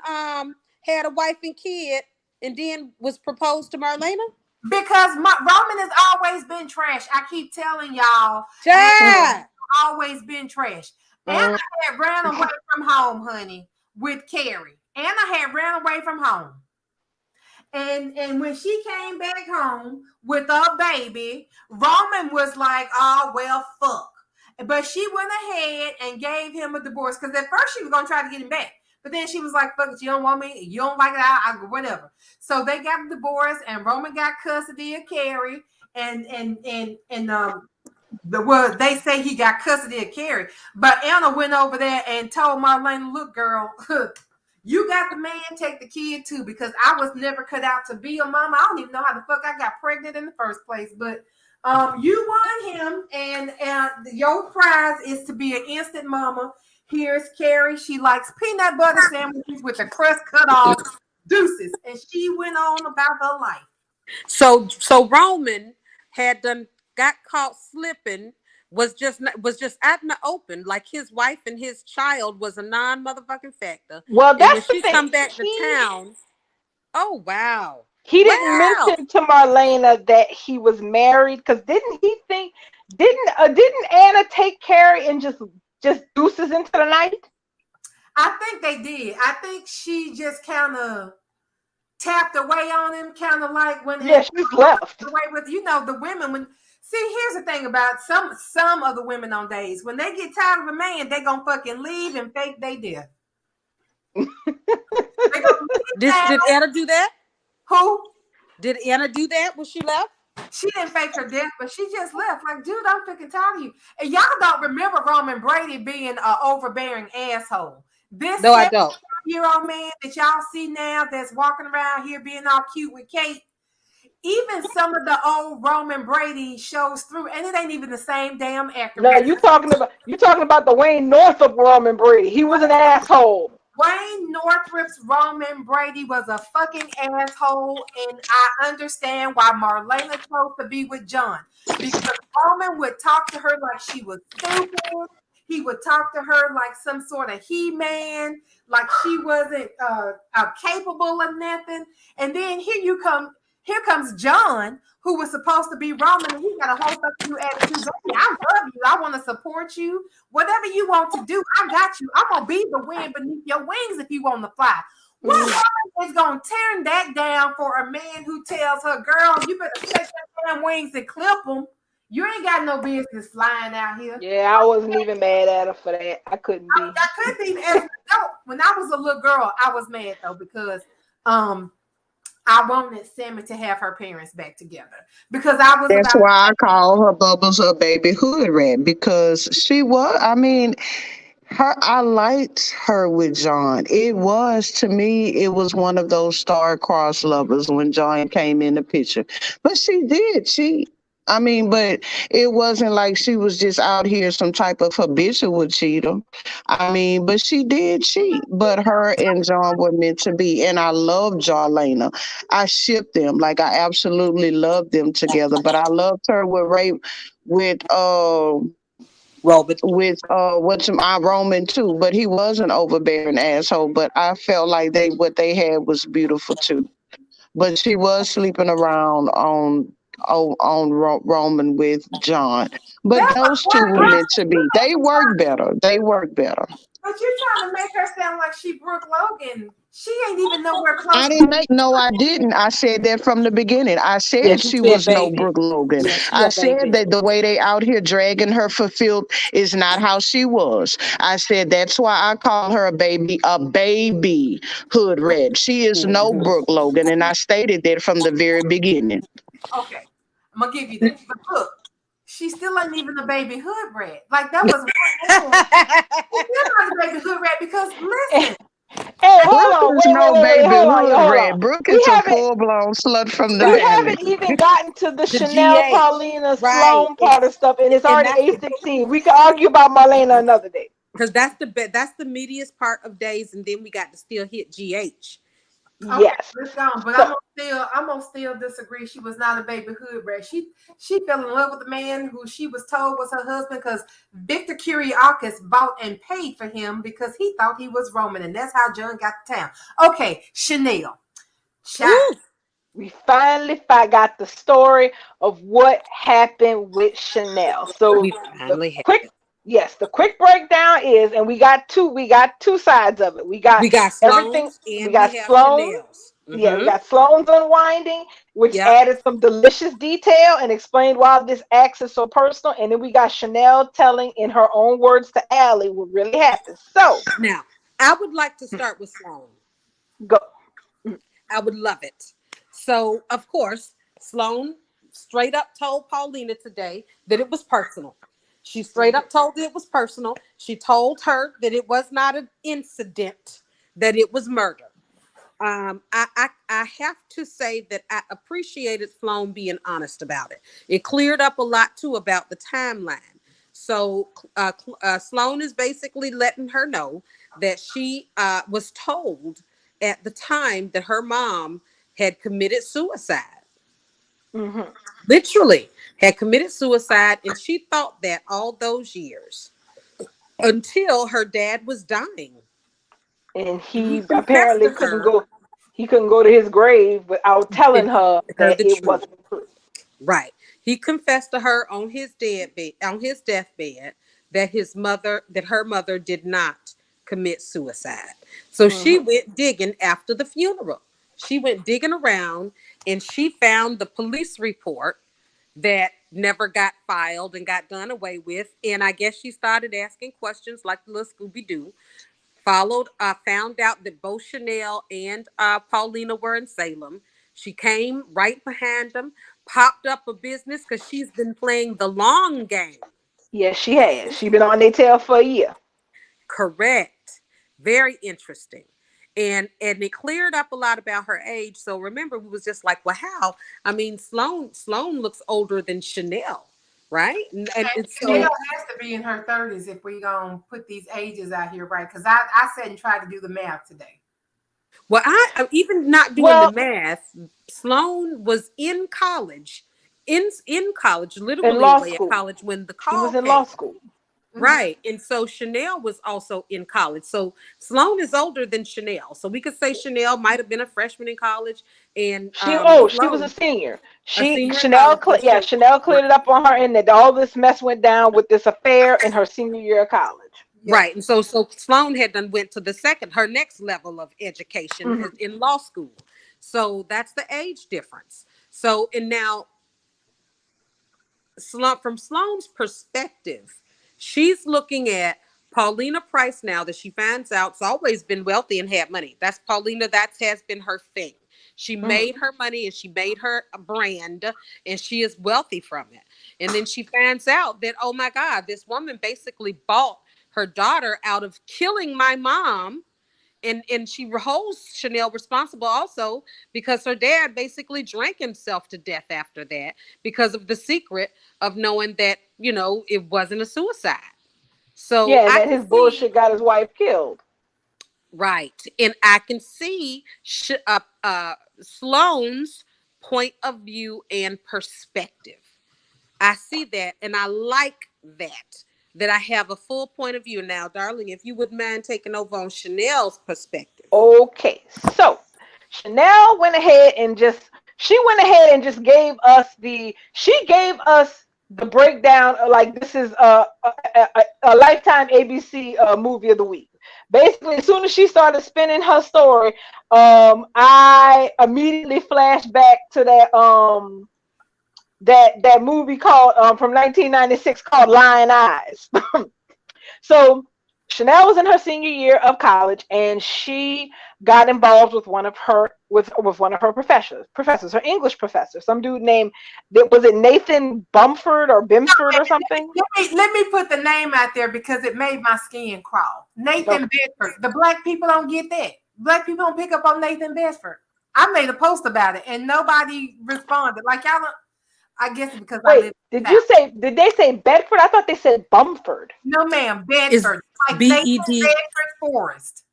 had a wife and kid and then was proposed to Marlena? because Roman has always been trash. I keep telling y'all that Mhm. Child. always been trash. Anna Mhm. had ran away from home, honey, with Carrie. Anna had ran away from home. And when she came back home with a baby, Roman was like, oh, well, fuck. But she went ahead and gave him a divorce because at first she was going to try to get him back. But then she was like, fuck it, you don't want me, you don't like it, whatever. So they got a divorce and Roman got custody of Carrie. And they say he got custody of Carrie. But Anna went over there and told Marlena, look, girl, you got the man, take the kid too, because I was never cut out to be a mama. I don't even know how the fuck I got pregnant in the first place. But you won him, and your prize is to be an instant mama. Here's Carrie. She likes peanut butter sandwiches with the crust cut off. Deuces. And she went on about her life. So Roman had done got caught slipping, was just out in the open, like his wife and his child was a non motherfucking factor. Well, And when that's the she thing. come back to town, oh wow. He didn't Wow. mention to Marlena that he was married because didn't he think didn't Anna take Carrie and just deuces into the night? I think they did. I think she just kind of tapped away on him, kind of like when Yeah, she's left. away with the women. When see, here's the thing about some of the women on days when they get tired of a man, they gonna fucking leave and fake they death. They gonna Did Anna do that? who? Did Anna do that when she left? She didn't fake her death, but she just left. Like, dude, I'm fucking tired of you. And y'all don't remember Roman Brady being an overbearing asshole. This No, I don't. 7-year-old man that y'all see now that's walking around here being all cute with Kate, even some of the old Roman Brady shows through, and it ain't even the same damn actor. No, you talking about the Wayne Northup Roman Brady. He was an asshole. Wayne Northrup's Roman Brady was a fucking asshole, and I understand why Marlena chose to be with John, because Roman would talk to her like she was stupid. He would talk to her like some sort of he-man, like she wasn't capable of nothing. And then here comes John, who was supposed to be Roman, and he got a whole fucking new attitude. Baby, I love you. I want to support you. Whatever you want to do, I got you. I'm gonna be the wind beneath your wings if you want to fly. What woman is gonna turn that down for a man who tells her, "Girl, you better take your damn wings and clip them. You ain't got no business flying out here." Yeah, I wasn't even mad at her for that. I couldn't be. I couldn't even as an adult. When I was a little girl, I was mad though because I wanted Sammy to have her parents back together because I was That's about. why I call her Bubbles her baby hood rat because she was. I mean, I liked her with John. It was to me, it was one of those star-crossed lovers when John came in the picture. But she did. I mean, but it wasn't like she was just out here some type of habitual cheater. I mean, but she did cheat. But her and John were meant to be. And I love Jarlena. I shipped them. Like I absolutely loved them together. But I loved her with Ray with Robert. what's I Roman too, but he was an overbearing asshole. But I felt like what they had was beautiful too. But she was sleeping around on Roman with John. But That those two was were meant to be. They work better. They work better. but you're trying to make her sound like she Brooke Logan. She ain't even nowhere close I to didn't make no, I didn't. I said that from the beginning. I Yeah, said she she said was no baby. Brooke Logan. Yeah, she I a said baby. that the way they out here dragging her for filth is not how she was. I said that's why I call her a baby hood red. She is no Mhm. Brooke Logan, and I stated that from the very beginning. Okay, I'm gonna give you that. But look, she still ain't even a baby hood rat. Like that was one man. She's still not a baby hood rat because listen, Hey, hold Brooke on. is Wait, wait, no wait, wait. baby Hold on. hood Hold on. red. Brooke We is a haven't full blown slut from the we Right. valley. haven't even gotten to the The Chanel, GH. Paulina, Right. Sloan part of stuff, and it's And already that's 8:16. We can argue about Marlena another day. because that's the meatiest part of days, and then we got to still hit GH. okay, Yes. let's go. But So I'm gonna still disagree. She was not a baby hood rat. She fell in love with the man who she was told was her husband because Victor Kiriakis bought and paid for him because he thought he was Roman, and that's how John got to town. Okay, Chanel. Child. Ooh, we finally got the story of what happened with Chanel. So we the finally have quick it. yes, the quick breakdown is, and we got two sides of it. We got We got everything. Sloan's We and we got have Sloan. Chanel's. Yeah, we Mm-hmm. got Sloan's unwinding, which Yep. added some delicious detail and explained why this act is so personal. And then we got Chanel telling in her own words to Allie what really happened. So Now, I would like to start with Sloan. go. I would love it. So, of course, Sloan straight up told Paulina today that it was personal. She straight up told it was personal. She told her that it was not an incident, that it was murder. I have to say that I appreciated Sloan being honest about it. It cleared up a lot too about the timeline. So Sloan is basically letting her know that she was told at the time that her mom had committed suicide. Hmm. Literally had committed suicide, and she thought that all those years until her dad was dying. And And he he confessed apparently to couldn't her go. He couldn't go to his grave without telling and her her that the it truth. wasn't true. Right. He confessed to her on his deathbed, that her mother did not commit suicide. So she Hmm. went digging after the funeral. She went digging around and she found the police report that never got filed and got done away with. And I guess she started asking questions like the little Scooby Doo. Found out that both Chanel and Paulina were in Salem. She came right behind them, popped up a business because she's been playing the long game. Yes, she has. She been on their tail for a year. Correct. Very interesting. and it cleared up a lot about her age. So remember, we was just like, well, how? I mean, Sloan looks older than Chanel, right? And Chanel so, has to be in her 30s if we gonna put these ages out here, right? Because I sat and tried to do the math today. well, I'm even not doing the Well, math. Sloan was in college, in college, in literally law away at school. college when the She call was in came. law school. Mhm. Right. And so Chanel was also in college. So Sloan is older than Chanel. So we could say Chanel might have been a freshman in college and She was a Sloan senior. a She senior in Chanel college. And Chanel right. cleared it up on her end that all this mess went down with this affair in her senior year of college. Yep. Right. And so Sloan had done went to her next level of education Mhm. in law school. So that's the age difference. So, and now from Sloan's perspective, she's looking at Paulina Price now that she finds out's always been wealthy and had money. That's Paulina. That has been her thing. She Mhm. made her money and she made her brand and she is wealthy from it. And then she finds out that, oh my God, this woman basically bought her daughter out of killing my mom, and she holds Chanel responsible also because her dad basically drank himself to death after that because of the secret of knowing that, it wasn't a suicide. So Yeah, and I then can his see, bullshit got his wife killed. right, and I can see Sloane's point of view and perspective. I see that and I like that I have a full point of view. Now, darling, if you wouldn't mind taking over on Chanel's perspective. Okay, so Chanel went ahead and just gave us the breakdown of, like, this is a Lifetime ABC movie of the week. Basically, as soon as she started spinning her story, I immediately flashed back to that movie called from 1996 called Lion Eyes. So Chanel was in her senior year of college, and she got involved with one of her professors, her English professor, some dude named, was it Nathan Bumford or Bimford or something? Let me put the name out there because it made my skin crawl. Nathan Okay. Bedford. The black people don't get that. Black people don't pick up on Nathan Bedford. I made a post about it and nobody responded. Like y'all, I guess it's because I live Wait, in the South. did they say Bedford? I thought they said Bumford. No, ma'am, Is Bedford. Like Nathan BED. Bedford Forest.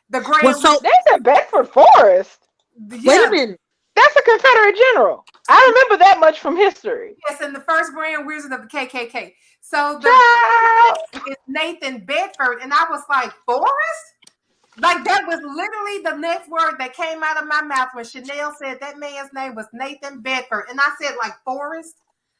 The Well, Grand so They said Bedford Forrest. wait a Yeah, minute. That's a Confederate general. I remember that much from history. yes, and the first Grand Wizard of the KKK. So the Child. is Nathan Bedford, and I was like, Forrest? Like that was literally the next word that came out of my mouth when Chanel said that man's name was Nathan Bedford. And I said, like Forrest,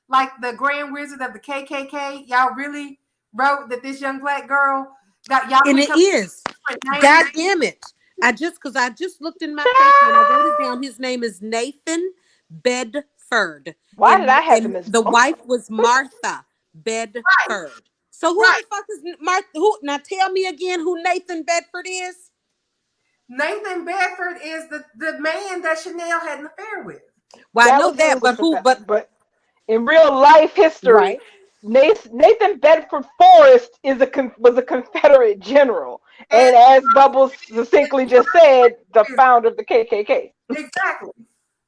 like the Grand Wizard of the KKK. Y'all really wrote that this young black girl got y'all And we it come is. up with God names. damn it. Because I just looked in my paper and I wrote it Child. down. His name is Nathan Bedford. Why did I have him And as the Bumford? wife was Martha Right, Bedford. So who right. the fuck is Martha? Who now tell me again who Nathan Bedford is? Nathan Bedford is the man that Chanel had an affair with. Well, I That know was the that, English but who professor. but But in real life history, right. Nathan Bedford Forrest was a Confederate general. And And as Bubbles succinctly just said, the founder of the KKK. exactly.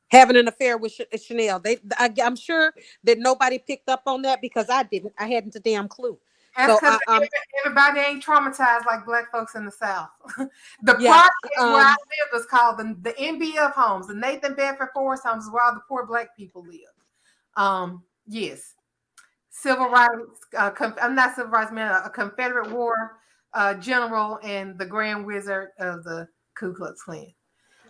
Having an affair with Chanel. I'm sure that nobody picked up on that because I didn't. I hadn't a damn clue. That's So because everybody ain't traumatized like black folks in the South. The yeah, projects where I live is called the NBF homes, the Nathan Bedford Forest homes, is where all the poor black people live. Yes, civil rights. I'm not civil rights man. A Confederate War general and the Grand Wizard of the Ku Klux Klan.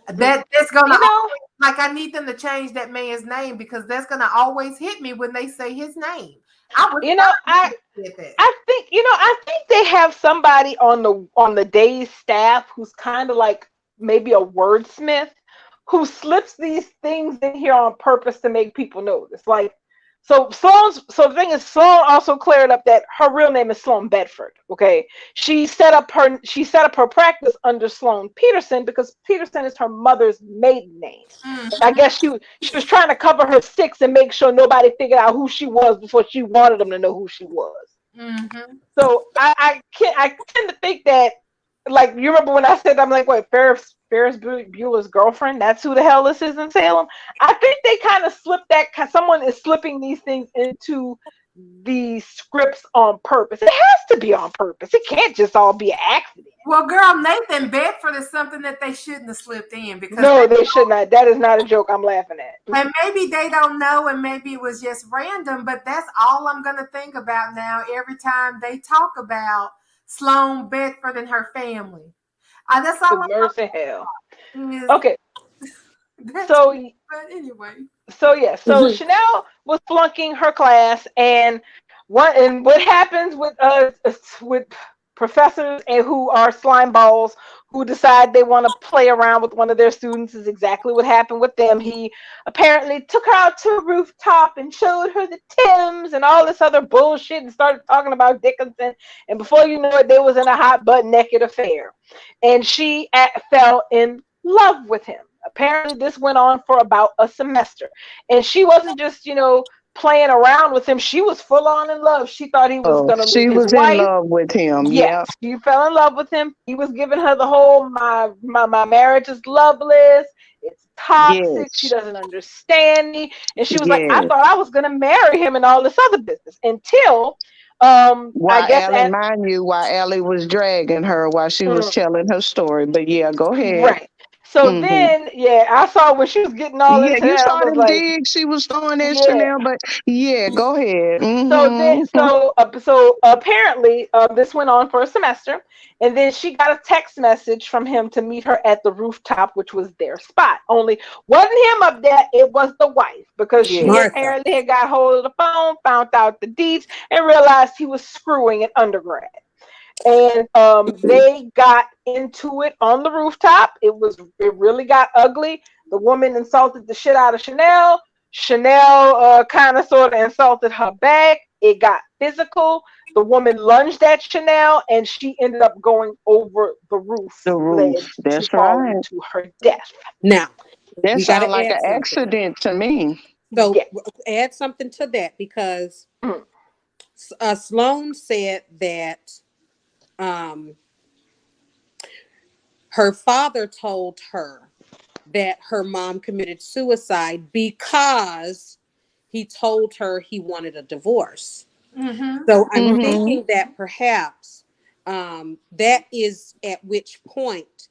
That's gonna You know, always, like I need them to change that man's name because that's gonna always hit me when they say his name. I was you know, I with that. I think they have somebody on the day's staff who's kind of like maybe a wordsmith who slips these things in here on purpose to make people notice. Like, so the thing is, Sloan also cleared up that her real name is Sloan Bedford. Okay, she set up her practice under Sloan Peterson because Peterson is her mother's maiden name. I Mhm. guess she was trying to cover her six and make sure nobody figured out who she was before she wanted them to know who she was. Mhm. So I tend to think that like you remember when I said I'm like, wait, Ferris Bueller's girlfriend? That's who the hell this is in Salem. I think they kind of slipped that. Someone is slipping these things into the scripts on purpose. It has to be on purpose. It can't just all be an accident. Well, girl, Nathan Bedford is something that they shouldn't have slipped in because No, they should not. That is not a joke. I'm laughing at. and maybe they don't know, and maybe it was just random. But that's all I'm gonna think about now. Every time they talk about Sloane Bedford and her family, that's all To I'm mercy hell. thinking is Okay, that's. so But anyway, so Chanel was flunking her class, and what happens with professors and who are slime balls who decide they want to play around with one of their students is exactly what happened with them. He apparently took her out to a rooftop and showed her the Tims and all this other bullshit and started talking about Dickinson. And before you know it, they was in a hot butt naked affair, and she fell in love with him. Apparently, this went on for about a semester. And she wasn't just, playing around with him. She was full on in love. She thought he was Oh, going to be she his was in wife. love with him. Yes, Yeah. she fell in love with him. He was giving her the whole my marriage is loveless. It's toxic. She Yes. doesn't understand me. And she was like, I Yes. thought I was going to marry him and all this other business until I While guess Allie, mind you, while Allie was dragging her while she was mm, telling her story. But yeah, go ahead. right. So Hmm. then, yeah, I saw when she was getting all Yeah, into you that. I saw was them like, digs she was throwing at yeah. Chanel, but yeah, go ahead. So then, Hmm. so apparently, this went on for a semester, and then she got a text message from him to meet her at the rooftop, which was their spot. Only wasn't him up there; it was the wife, because Yeah. she Martha. apparently had got hold of the phone, found out the deeds, and realized he was screwing an undergrad. And they got into it on the rooftop. It really got ugly. The woman insulted the shit out of Chanel. Chanel kind of sort of insulted her back. It got physical. The woman lunged at Chanel, and she ended up going over the roof, The roof. led to That's falling right. to her death. Now, That we got sounds to like an add something. accident to me. So Yeah. add something to that because Mm. Sloan said that um, her father told her that her mom committed suicide because he told her he wanted a divorce. mm-hmm. So I'm Mm-hmm. thinking that perhaps that is at which point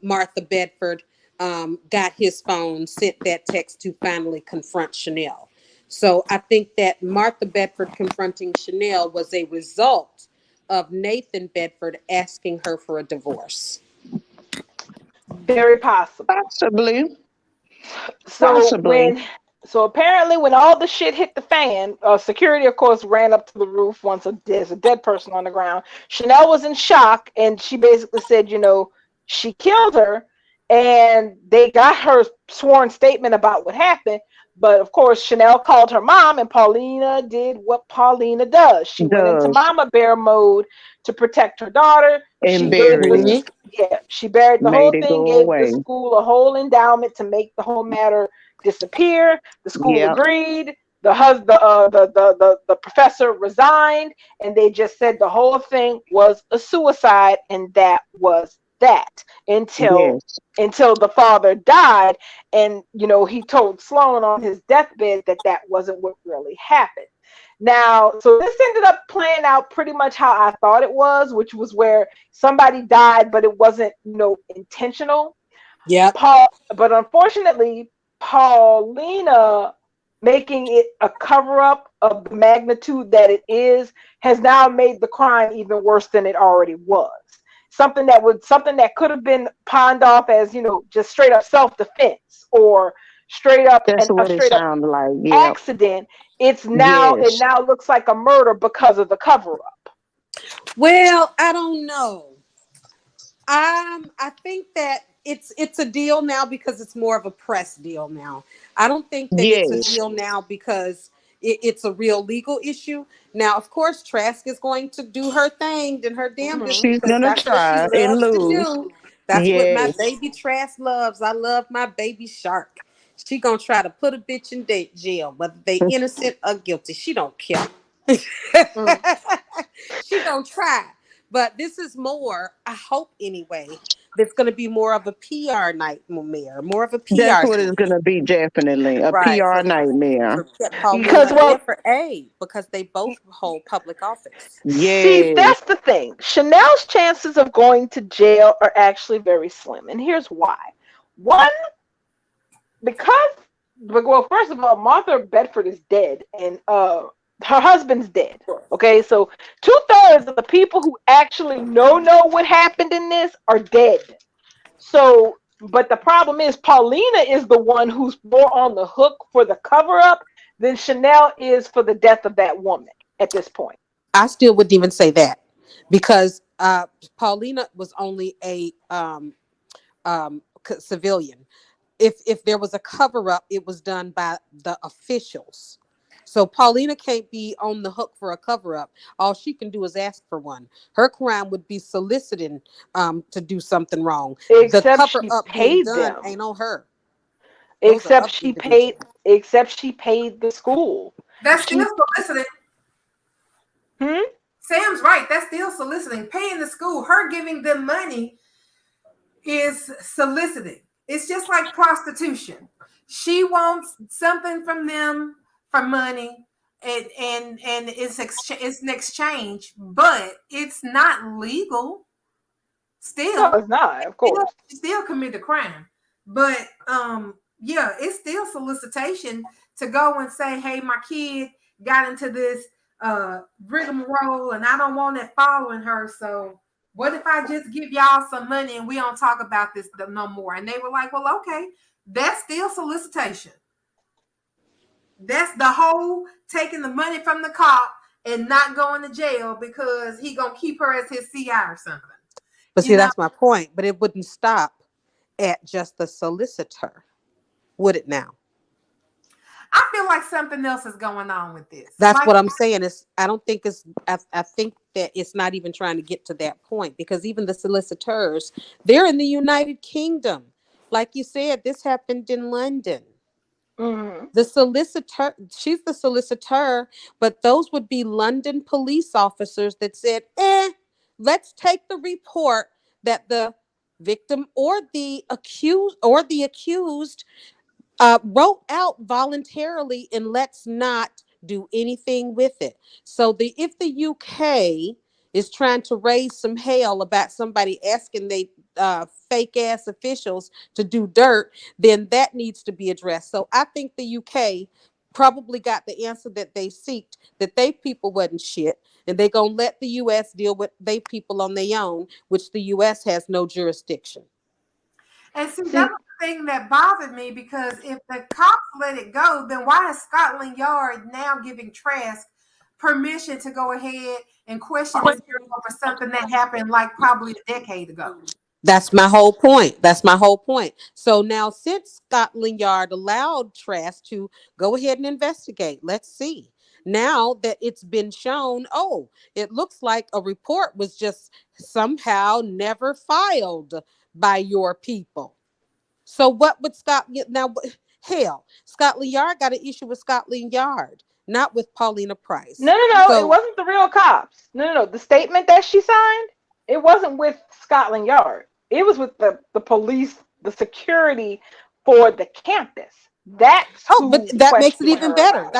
Martha Bedford got his phone, sent that text to finally confront Chanel. So I think that Martha Bedford confronting Chanel was a result of Nathan Bedford asking her for a divorce. Very possible. Possibly. So Possibly. apparently when all the shit hit the fan, security of course ran up to the roof once there's a dead person on the ground. Chanel was in shock, and she basically said, she killed her, and they got her sworn statement about what happened. But of course, Chanel called her mom, and Paulina did what Paulina does. She went into Does. mama bear mode to protect her daughter. And She gave buried it. Mhm. this, yeah, she buried the whole Made it thing, go gave the away. school a whole endowment to make the whole matter disappear. The school Yep. agreed. The professor resigned, and they just said the whole thing was a suicide, and that was that Yes. until the father died, and he told Sloan on his deathbed that that wasn't what really happened. Now, so this ended up playing out pretty much how I thought it was, which was where somebody died, but it wasn't, intentional. Yep. But unfortunately, Paulina making it a cover up of the magnitude that it is has now made the crime even worse than it already was. Something that could have been pawned off as, just straight up self defense or That's a what it straight up sounded like. Yep. accident. It Yes. now looks like a murder because of the cover up. Well, I don't know. I think that it's a deal now because it's more of a press deal now. I don't think that it's a Yes. deal now because it's a real legal issue. Now, of course, Trask is going to do her thing and her damnedest Hmm. She's because gonna that's what she try and loves to lose. do. That's what my Yes. baby Trask loves. I love my baby shark. She gonna try to put a bitch in jail, whether they innocent or guilty. She don't care. Mm. She gonna try. But this is more, I hope anyway, that's going to be more of a PR nightmare, more of a That's PR what it's thing. gonna be, definitely a Right. PR nightmare. For Paulina Because, well, and for A, because they both hold public office. see, Yes, that's the thing. Chanel's chances of going to jail are actually very slim, and here's why. One, because, well, first of all, Martha Bedford is dead, and her husband's dead. Okay, so 2/3 of the people who actually know what happened in this are dead. So, but the problem is Paulina is the one who's more on the hook for the cover up than Chanel is for the death of that woman at this point. I still wouldn't even say that because Paulina was only a civilian. If there was a cover up, it was done by the officials. So Paulina can't be on the hook for a cover up. All she can do is ask for one. Her crime would be soliciting to do something wrong. The Except cover she up being paid done them. ain't on her. Those are Except other she paid. individuals. Except she paid the school. That's still She. soliciting. Hmm? Sam's right. That's still soliciting. Paying the school, her giving them money is soliciting. It's just like prostitution. She wants something from them for money, and it's an exchange, but it's not legal. No, Still, it's not. Of course. still commit a crime. But yeah, it's still solicitation to go and say, hey, my kid got into this rigmarole and I don't want it following her. So what if I just give y'all some money and we don't talk about this no more? And they were like, well, okay, that's still solicitation. That's the whole taking the money from the cop and not going to jail because he gonna keep her as his CI or something. But You see, know, that's my point. But it wouldn't stop at just the solicitor, would it now? I feel like something else is going on with this. That's Like, what I'm saying. Is I don't think it's. I think that it's not even trying to get to that point because even the solicitors, they're in the United Kingdom. Like you said, this happened in London. Hmm. The solicitor, she's the solicitor, but those would be London police officers that said, let's take the report that the victim or the accused wrote out voluntarily and let's not do anything with it. So if the UK is trying to raise some hell about somebody asking they fake ass officials to do dirt, then that needs to be addressed. So I think the UK probably got the answer that they seeked, that they people wasn't shit, and they gonna let the US deal with they people on their own, which the US has no jurisdiction. and see, that See, was the thing that bothered me because if the cops let it go, then why is Scotland Yard now giving Trask permission to go ahead and question this girl over something that happened like probably a decade ago? That's my whole point. That's my whole point. So now, since Scotland Yard allowed Trask to go ahead and investigate, let's see. Now that it's been shown, oh, it looks like a report was just somehow never filed by your people. So what would Scotland now? Hell, Scotland Yard got an issue with Scotland Yard, not with Paulina no, Price. no, no. It So wasn't the real cops. No, no, no. The statement that she signed, it wasn't with Scotland Yard. It was with the police, the security for the campus. That's oh, but who that makes it questioned even her better. about it.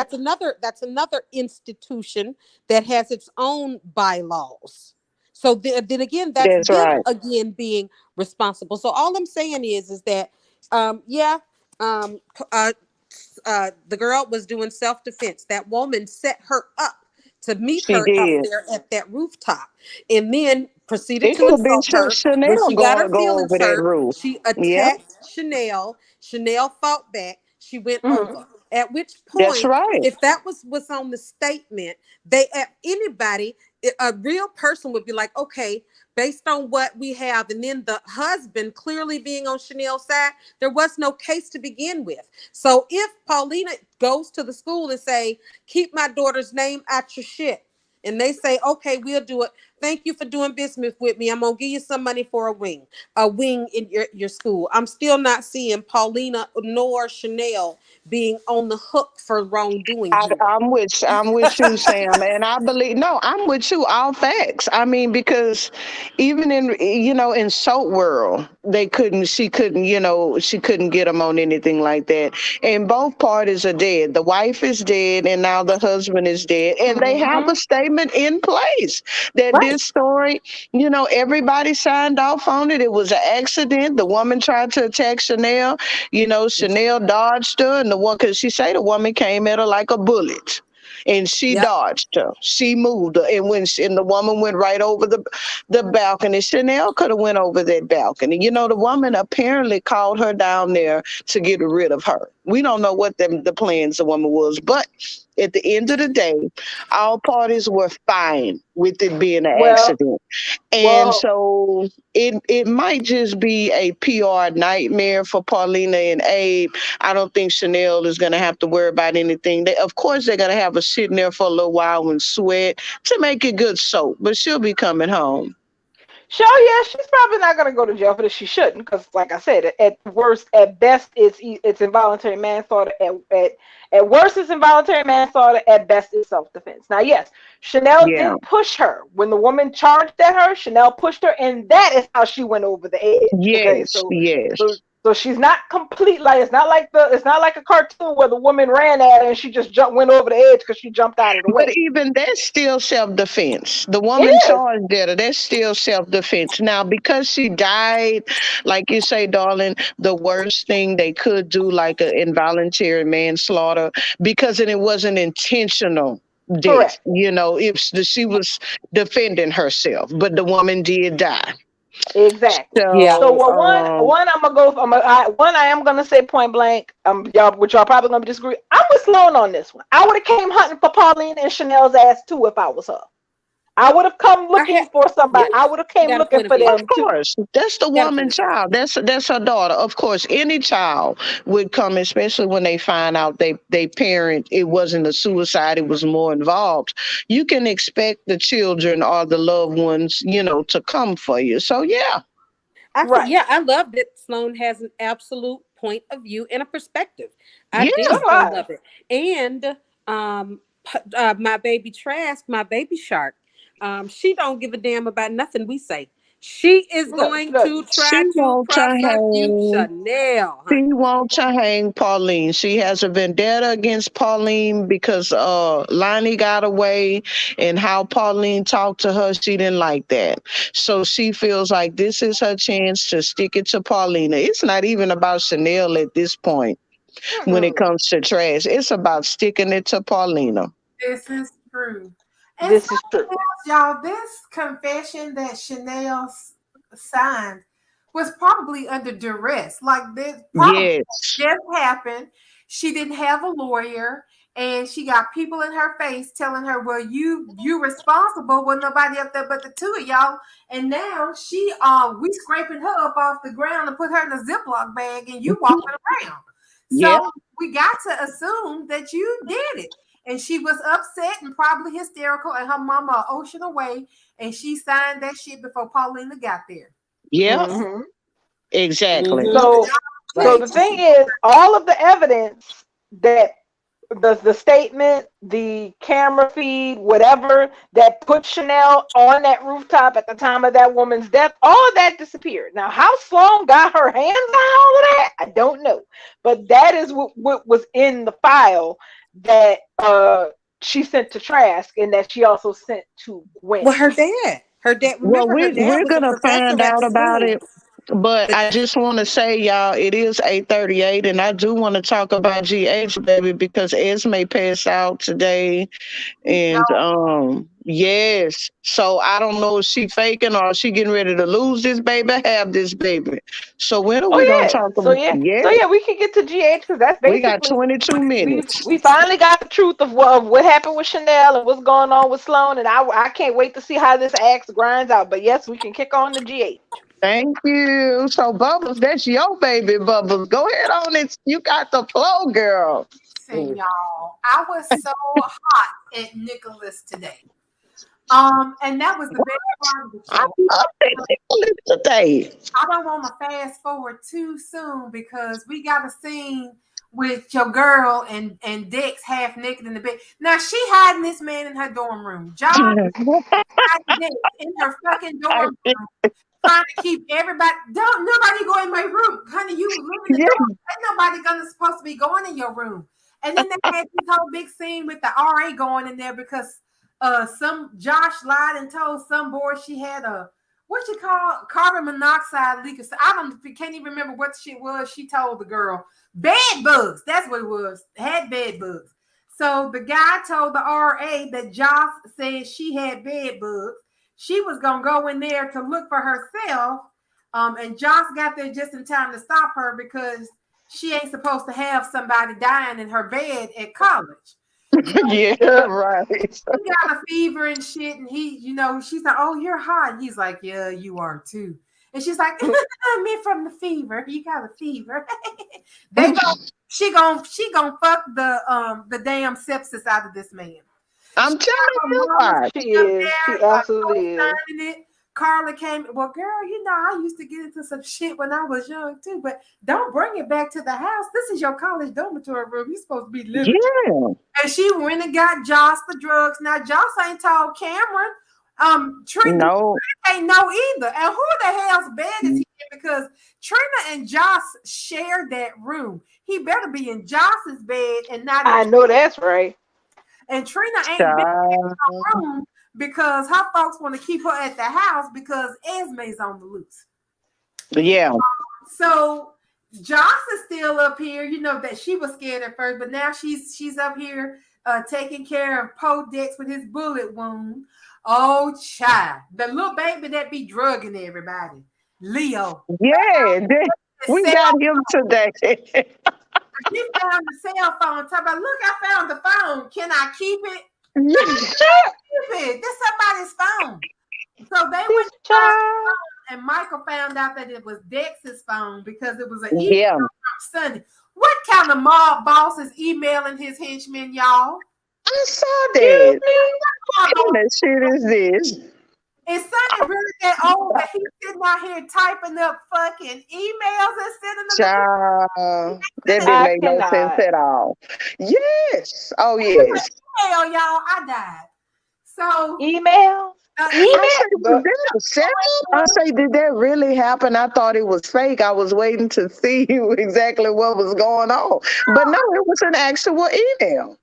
That's another institution that has its own bylaws. So then again, that's that's them right. again being responsible. So all I'm saying is that yeah, um, uh, the girl was doing self defense. That woman set her up to meet She her out did. there at that rooftop, and then proceeded It to could have been assault her. When Chanel she got her go feelings over that hurt, roof. she Yeah, attacked Chanel. Chanel fought back. She went Hmm. over. At which that's point, right. if that was on the statement, anybody, a real person would be like, okay, based on what we have, and then the husband clearly being on Chanel's side, there was no case to begin with. So if Paulina goes to the school and say, keep my daughter's name out your shit, and they say, okay, we'll do it, Thank you for doing business with me. I'm gonna give you some money for a wing in your school. I'm still not seeing Paulina nor Chanel being on the hook for wrongdoing here. I'm with you, Sam, and I believe no, I'm with you. All facts. I mean, because even in in soap world, they couldn't. She couldn't. She couldn't get them on anything like that. And both parties are dead. The wife is dead, and now the husband is dead, and they have a Mm-hmm. statement in place that Right. this story. Everybody signed off on it. It was an accident. The woman tried to attack Chanel. Chanel dodged her, and the one because she say the woman came at her like a bullet, and she Yep. dodged her. She moved her, and and the woman went right over the balcony. Chanel could have went over that balcony. The woman apparently called her down there to get rid of her. We don't know what the plans the woman was, but at the end of the day, all parties were fine with it being an Well, accident. And well, so it might just be a PR nightmare for Paulina and Abe. I don't think Chanel is going to have to worry about anything. Of course, they're going to have her sitting there for a little while and sweat to make it good soap, but she'll be coming home. sure, yeah, she's probably not gonna go to jail for this. She shouldn't, because, like I said, at worst, at best, it's involuntary manslaughter. At worst, it's involuntary manslaughter. At best, it's self-defense. Now, yes, Chanel Yeah. did push her when the woman charged at her. Chanel pushed her, and that is how she went over the edge. Okay, Yes. so Yes. so so she's not complete. Like, it's not like a cartoon where the woman ran at her and she just went over the edge because she jumped out of the But way. even that's still self defense. The It woman is. charged at her, that's still self defense. Now, because she died, like you say, darling, the worst thing they could do, like an involuntary manslaughter, because it wasn't intentional death. Correct. If she was defending herself, but the woman did die. Exactly. Yeah. So, So, well, one I'm gonna go. One I am gonna say point blank. Which y'all probably gonna disagree. I'm with Sloan on this one. I would have came hunting for Pauline and Chanel's ass too if I was her. I would have come I looking had for somebody. yeah. I would have You came got a looking point of for view. of them too. course, that's the You got a woman point of view. child. That's her daughter. Of course, any child would come, especially when they find out they parent it wasn't a suicide, it was more involved. You can expect the children or the loved ones, to come for you. So yeah, Right. Yeah, I love that Sloan has an absolute point of view and a perspective. I yeah, So damn do sure I. love it. And my baby Trask, my baby shark, she don't give a damn about nothing we say. She is No, going no. to she try to wants to prosecute hang. Chanel, She honey. wants to hang Pauline. She has a vendetta against Pauline because Lonnie got away and how Pauline talked to her. She didn't like that. So she feels like this is her chance to stick it to Paulina. It's not even about Chanel at this point when it Mm-mm. comes to trash. It's about sticking it to Paulina. This is true. And This is something true. else, y'all, this confession that Chanel signed was probably under duress. Like this probably Yes. just happened. She didn't have a lawyer, and she got people in her face telling her, "Well, you responsible. Well, nobody up there but the two of y'all." And now we scraping her up off the ground and put her in a Ziploc bag, and you walking around. Yeah. So we got to assume that you did it. And she was upset and probably hysterical, and her mama an ocean away, and she signed that shit before Paulina got there. Yeah. Hmm. Exactly. Mm-hmm. So, so Right. the thing is, all of the evidence that the statement, the camera feed, whatever that put Chanel on that rooftop at the time of that woman's death, all of that disappeared. Now, how Sloan got her hands on all of that, I don't know. But that is what was in the file that she sent to Trask and that she also sent to Well, Gwen. her dad. Well, Remember, her dad we're was a gonna professor find at the out about school. it, but The, I just want to say, y'all, it is 8:38, and I do want to talk about GH baby because Esme passed out today, and yes, so I don't know if she faking or she getting ready to lose this baby, have this baby. So when are Oh we gonna yeah. talk So about? yeah. Yeah, So yeah, we can get to GH because that's we got basically 22 minutes. we finally got the truth of what happened with Chanel and what's going on with Sloan, and I can't wait to see how this axe grinds out. But yes, we can kick on the GH. Thank you. So Bubbles, that's your baby, Bubbles. Go ahead on it. You got the flow, girl. Listen, y'all, I was so hot at Nikolas today. And that was the best part of the I show. love that Nikolas today. I don't want to fast forward too soon because we got a scene with your girl and Dex half naked in the bed. Now she hiding this man in her dorm room. John hiding Dex in her fucking I, dorm room, trying to keep everybody. Don't nobody go in my room, honey. You live in the yeah, dorm. Ain't nobody gonna supposed to be going in your room. And then they had this whole big scene with the RA going in there because some Josh lied and told some boy she had a what you call carbon monoxide leak. I can't even remember what shit was. She told the girl bed bugs. That's what it was. Had bed bugs. So the guy told the RA that Josh said she had bed bugs. She was gonna go in there to look for herself. And Josh got there just in time to stop her because she ain't supposed to have somebody dying in her bed at college. yeah, right. He got a fever and shit, and she's like, "Oh, you're hot." And he's like, "Yeah, you are too." And she's like, "I'm in from the fever. You got a fever." they go, she gonna fuck the damn sepsis out of this man. I'm telling you what. She is. She absolutely is. It. Carla came. Well, girl, I used to get into some shit when I was young too, but don't bring it back to the house. This is your college dormitory room. You're supposed to be living. Yeah. And she went and got Joss the drugs. Now Joss ain't told Cameron. Trina No. ain't know either. And who the hell's bed is he in? Because Trina and Joss shared that room. He better be in Joss's bed and not in I know that's right. and Trina ain't been in the room because her folks want to keep her at the house because Esme's on the loose. Yeah. So Joss is still up here. You know that she was scared at first, but now she's up here taking care of Poe Dex with his bullet wound. Oh, child. The little baby that be drugging everybody. Leo. Yeah. We got him today. He found the cell phone. Talk about, look, I found the phone. Can I keep it? Keep it. This somebody's phone. So they went to phone, and Michael found out that it was Dex's phone because it was an email from Sunday. What kind of mob boss is emailing his henchmen, y'all? I saw that. What kind of shit is this? Is Sonny really that old that he's sitting out here typing up fucking emails and sending them? Child, that didn't make no sense at all. Yes. Oh, yes. Email, y'all. I died. So email. I say, did that really happen? I thought it was fake. I was waiting to see exactly what was going on. But no, it was an actual email.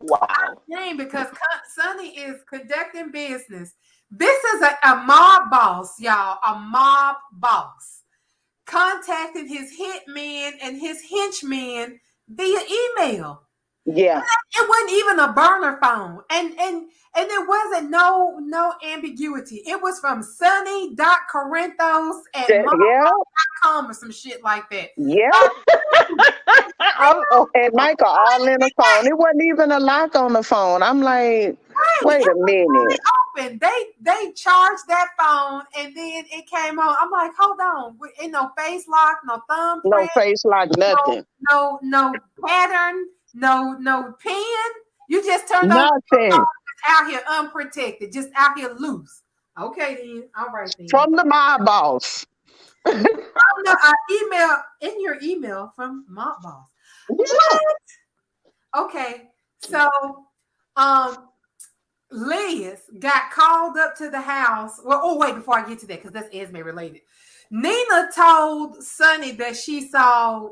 Wow. Because Sonny is conducting business. This is a mob boss, y'all. A mob boss contacted his hitman and his henchmen via email. Yeah. It wasn't even a burner phone. And there wasn't no ambiguity. It was from Sonny.Corinthos at mob.com or some shit like that. Yeah. And Michael all in the phone. It wasn't even a lock on the phone. I'm like, wait a minute. Open. They charged that phone and then it came on. I'm like, hold on. Ain't no face lock, no thumbprint. No face lock, nothing. No pattern. No pin. You just turned nothing. On out here unprotected, just out here loose. Okay, then. All right, then. From the mob boss. Email in your email from mob boss. What? Okay, so Liz got called up to the house. Well, wait, before I get to that, because that's Esme related. Nina told Sonny that she saw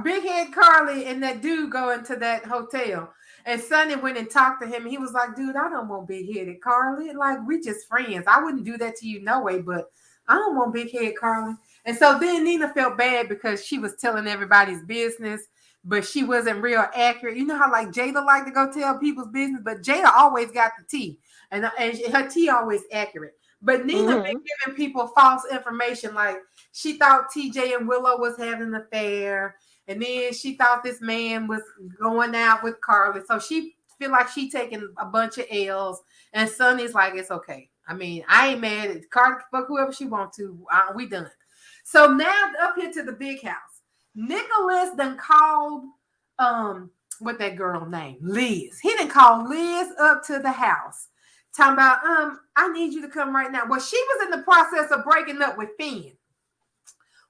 Big Head Carly and that dude go into that hotel. And Sonny went and talked to him. And he was like, dude, I don't want Big Headed Carly. Like, we just friends. I wouldn't do that to you no way, but I don't want Big Head Carly. And so then Nina felt bad because she was telling everybody's business, but she wasn't real accurate. You know how like Jada like to go tell people's business, but Jada always got the tea. And her tea always accurate. But Nina been giving people false information. Like she thought TJ and Willow was having an affair. And then she thought this man was going out with Carly. So she feel like she taking a bunch of L's. And Sonny's like, it's okay. I mean, I ain't mad at Carly. Fuck whoever she want to. We done. So now up here to the big house. Nikolas done called what that girl named Liz. He didn't call Liz up to the house, talking about I need you to come right now. Well, she was in the process of breaking up with Finn,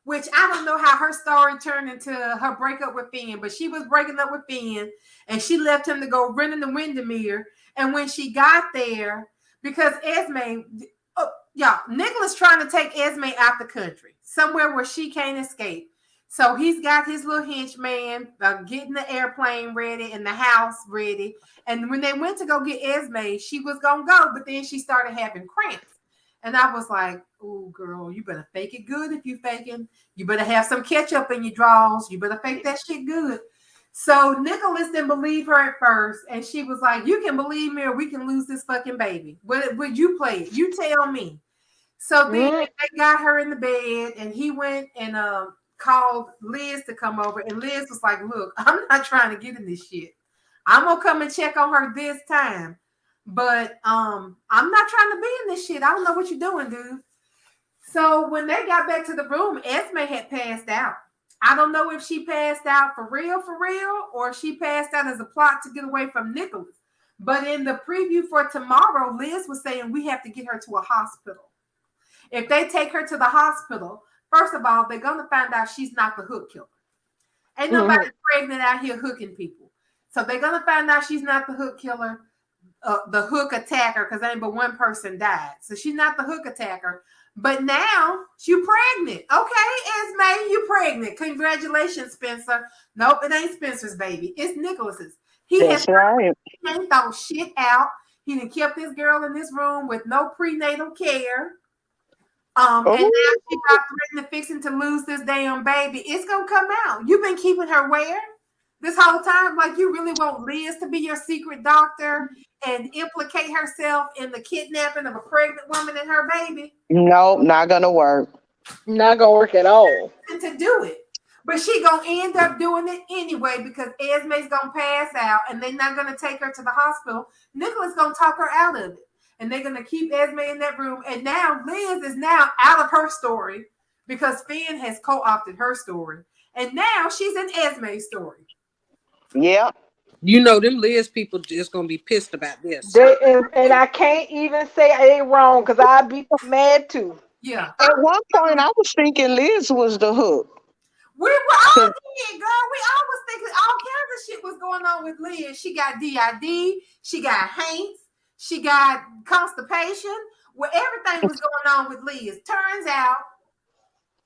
which I don't know how her story turned into her breakup with Finn, but she was breaking up with Finn and she left him to go rent in the Windermere. And when she got there, because Esme, yeah, Nikolas trying to take Esme out the country, somewhere where she can't escape. So he's got his little henchman getting the airplane ready and the house ready. And when they went to go get Esme, she was going to go, but then she started having cramps. And I was like, oh, girl, you better fake it good if you faking. You better have some ketchup in your drawers. You better fake that shit good. So Nikolas didn't believe her at first. And she was like, you can believe me or we can lose this fucking baby. Would you play it? You tell me. So then they got her in the bed and he went and called Liz to come over. And Liz was like, look, I'm not trying to get in this shit. I'm going to come and check on her this time. But I'm not trying to be in this shit. I don't know what you're doing, dude. So when they got back to the room, Esme had passed out. I don't know if she passed out for real, or she passed out as a plot to get away from Nikolas. But in the preview for tomorrow, Liz was saying we have to get her to a hospital. If they take her to the hospital, first of all, they're going to find out she's not the hook killer. Ain't nobody pregnant out here hooking people. So they're going to find out she's not the hook killer. The hook attacker, because ain't but one person died. So she's not the hook attacker. But now you pregnant. Okay, Esme, you pregnant. Congratulations, Spencer. Nope, it ain't Spencer's baby. It's Nikolas's. That's right. He ain't throw shit out. He done kept this girl in this room with no prenatal care. And now she got threatened fixing to lose this damn baby. It's gonna come out. You've been keeping her where? This whole time, like you really want Liz to be your secret doctor and implicate herself in the kidnapping of a pregnant woman and her baby? Nope, not gonna work. Not gonna work at all. To do it. But she gonna end up doing it anyway because Esme's gonna pass out and they're not gonna take her to the hospital. Nikolas gonna talk her out of it. And they're gonna keep Esme in that room. And now Liz is now out of her story because Finn has co-opted her story. And now she's in Esme's story. Yeah. You know, them Liz people just gonna be pissed about this. And I can't even say they wrong because I'd be mad too. Yeah. At one point, I was thinking Liz was the hook. We were all thinking, girl. We all was thinking all kinds of shit was going on with Liz. She got DID. She got Haints. She got constipation. Well, everything was going on with Liz. Turns out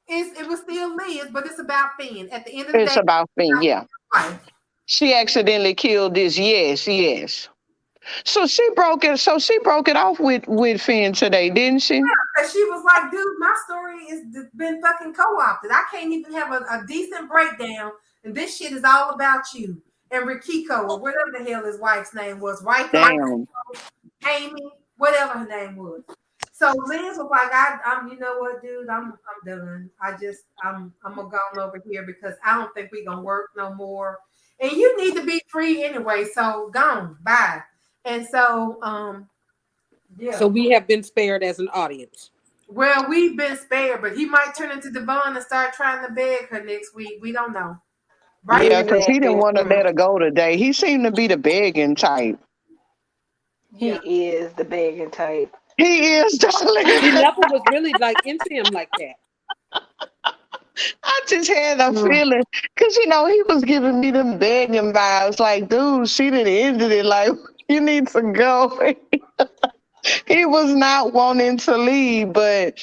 it was still Liz, but it's about Finn. At the end of the day, it's about Finn, yeah. Right. She accidentally killed this. Yes. So she broke it off with Finn today, didn't she? Yeah, she was like, dude, my story is been fucking co-opted. I can't even have a decent breakdown, and this shit is all about you and Rikiko or whatever the hell his wife's name was, right? Damn. Amy, whatever her name was. So Liz was like, I'm you know what, dude, I'm done. I'm gonna go on over here because I don't think we gonna work no more. And you need to be free anyway, so gone, bye. And so, yeah. So we have been spared as an audience. Well, we've been spared, but he might turn into Devon and start trying to beg her next week. We don't know. Right? Yeah, because he didn't want to let her go today. He seemed to be the begging type. Yeah. He is the begging type. He is, darling. He never was really like into him like that. I just had a feeling because he was giving me them begging vibes. Like, dude, she done ended it. Like, you need to go. He was not wanting to leave, but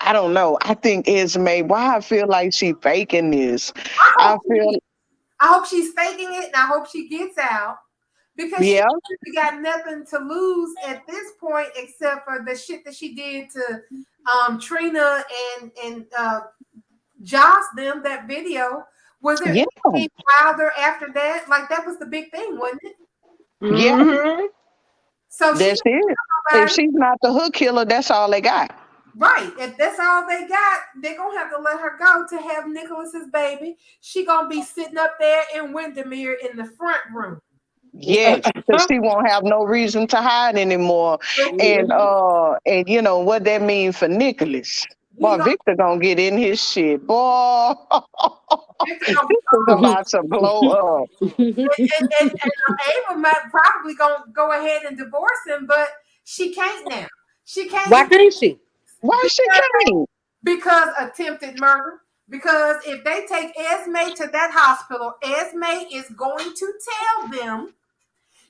I don't know. I think Esme. Why I feel like she faking this. I hope she's faking it, and I hope she gets out because she got nothing to lose at this point except for the shit that she did to Trina and Josh them, that video. Was there anything wilder after that? Like, that was the big thing, wasn't it? Yeah. Mm-hmm. So that's it. If she's not the hook killer, that's all they got. Right. If that's all they got, they're going to have to let her go to have Nikolas's baby. She going to be sitting up there in Windermere in the front room. Yes, because she won't have no reason to hide anymore. And you know what that means for Nikolas. Boy, Victor gonna get in his shit, boy. This is gonna be This is about to blow up. Ava might probably gonna go ahead and divorce him, but she can't now. She Why can't can't she? Why she can't? because attempted murder. Because if they take Esme to that hospital, Esme is going to tell them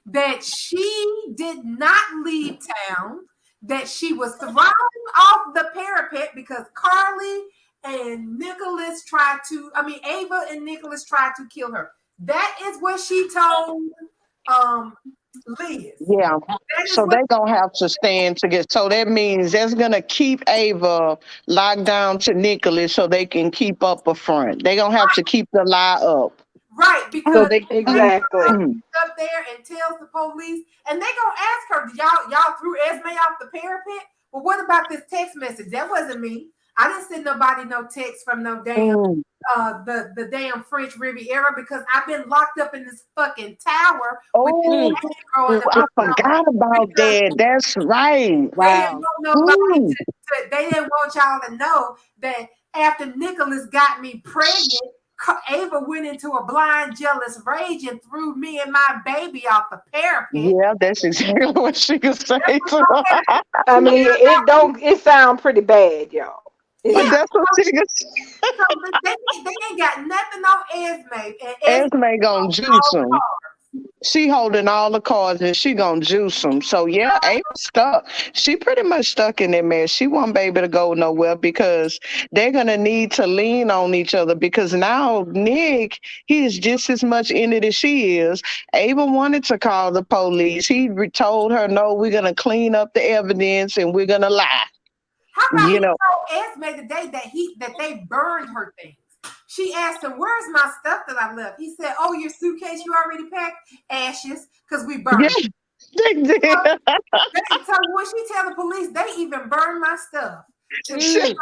that she did not leave town, that she was thrown off the parapet because Carly and Nikolas tried to, Ava and Nikolas tried to kill her. That is what she told Liz. Yeah. That is So what they gonna have to stand together. So that means that's gonna keep Ava locked down to Nicholas so they can keep up a front. They gonna have to keep the lie up. right So because they Exactly. up there and tells the police, and they gonna ask her, y'all threw Esme off the parapet? Well, what about this text message? That wasn't me. I didn't send nobody no text from no damn Mm. the damn French Riviera because I've been locked up in this fucking tower with this Oh, girl in the I forgot about because that. That's right. they didn't wow. want nobody Mm. they didn't want y'all to know that after Nikolas got me pregnant, Ava went into a blind, jealous rage and threw me and my baby off the parapet. Yeah, that's exactly what she could say to her. I mean, it sound pretty bad, y'all. But Yeah, that's what she could say. so they ain't got nothing on Esme, and Esme Esme gonna juice him. She holding all the cards and she gonna juice them. So yeah, Ava stuck. She pretty much stuck in that mess. She won't be able to go nowhere because they're gonna need to lean on each other because now Nick, he is just as much in it as she is. Ava wanted to call the police. He told her, no, we're gonna clean up the evidence and we're gonna lie. how about You he know, told Esme the day that they burned her things? She asked him, "Where's my stuff that I left?" He said, "Oh, your suitcase you already packed? Ashes, because we yeah, burned it." they did. So when she tell the police, they even burned my stuff Mm.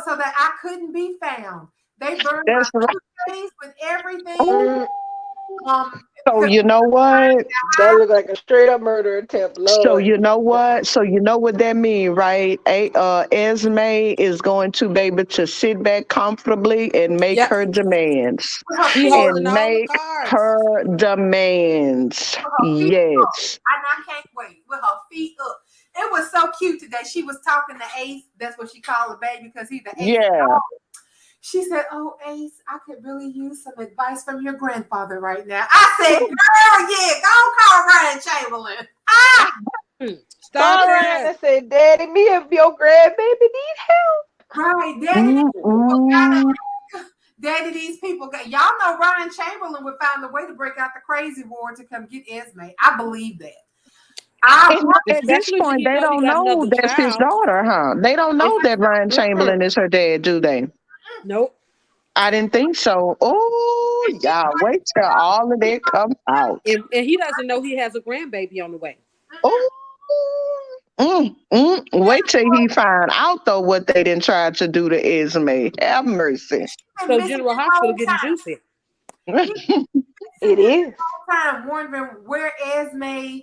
so that I couldn't be found. They burned my That's right. suitcase with everything. Mm, So Because you know what? that looked like a straight up murder attempt, So Lord. you know what? So you know what that means, right? Esme is going to be able to sit back comfortably and make Yep. her demands. with her She feet, holding And all the make cards. her demands. with her feet up, Yes. and I can't wait with her feet up. It was so cute today. She was talking to Ace. That's what she called the baby because he's the Ace. Yeah. She said, "Oh, Ace, I could really use some advice from your grandfather right now." I said, "Girl, yeah, go call Ryan Chamberlain." Ah, Stop Call around it. and say, Daddy, me and your grandbaby need help. right, Daddy. Mm-mm. Daddy, these people got y'all know Ryan Chamberlain would find a way to break out the crazy war to come get Esme. I believe that. I And at this Especially if point, he they know he don't got know another that's his child. daughter, huh? They don't know that Ryan Mm-mm. Chamberlain is her dad, do they? Nope. I didn't think so. Oh, y'all, wait till all of that comes out. And he doesn't know he has a grandbaby on the way. Oh, wait till he find out though what they didn't try to do to Esme. Have mercy. been So missing General the whole Hospital getting time. juicy. It is. Time wondering where Esme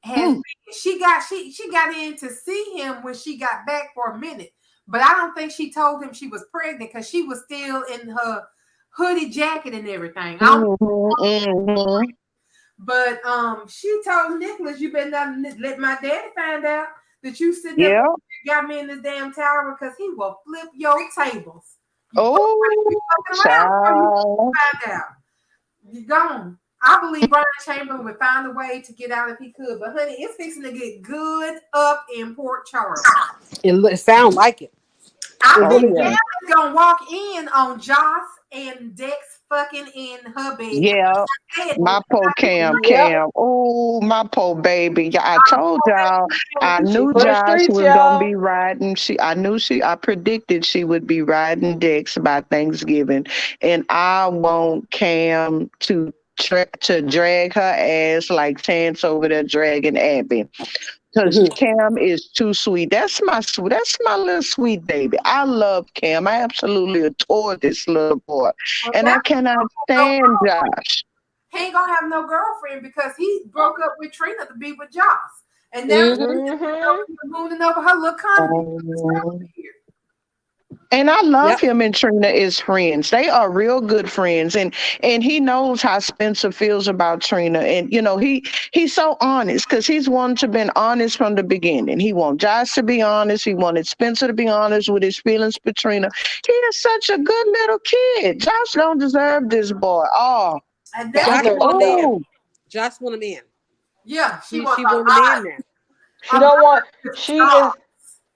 has Mm, been. She got in to see him when she got back for a minute, but I don't think she told him she was pregnant because she was still in her hoodie jacket and everything. mhm. But she told Nikolas, "You better not let my daddy find out that you sitting up Yeah. got me in this damn tower because he will flip your tables. You Oh, fucking around before you child. find out. You gone." I believe Brian Chamberlain would find a way to get out if he could, but honey, it's fixing to get good up in Port Charles. It sounds like it. I Oh think yeah. Cam is gonna walk in on Joss and Dex fucking in her bed. Yeah. My poor Yep. Cam. Oh, my poor baby. Yeah, I told y'all I She knew for the Josh streets, was gonna y'all. be riding. I predicted she would be riding Dex by Thanksgiving. And I want Cam to drag her ass like Chance over there dragging Abby. Because Mhm. Cam is too sweet. That's my little sweet baby. I love Cam. I absolutely adore this little boy. Well, And I that cannot no stand Josh. he ain't gonna have no girlfriend because he broke up with Trina to be with Joss. And now Mhm. Trina's Mm-hmm. mooning over her little condo. Um, And I love Yep. him and Trina as friends. They are real good friends, and he knows how Spencer feels about Trina. And he's so honest because he's wanted to been honest from the beginning. He wanted Josh to be honest. He wanted Spencer to be honest with his feelings for Trina. He is such a good little kid. Josh don't deserve this boy. Oh, And I that's Josh know. want a man. oh, Josh want a man. yeah, she was She want a man now. She a lot don't want. of She stuff. is.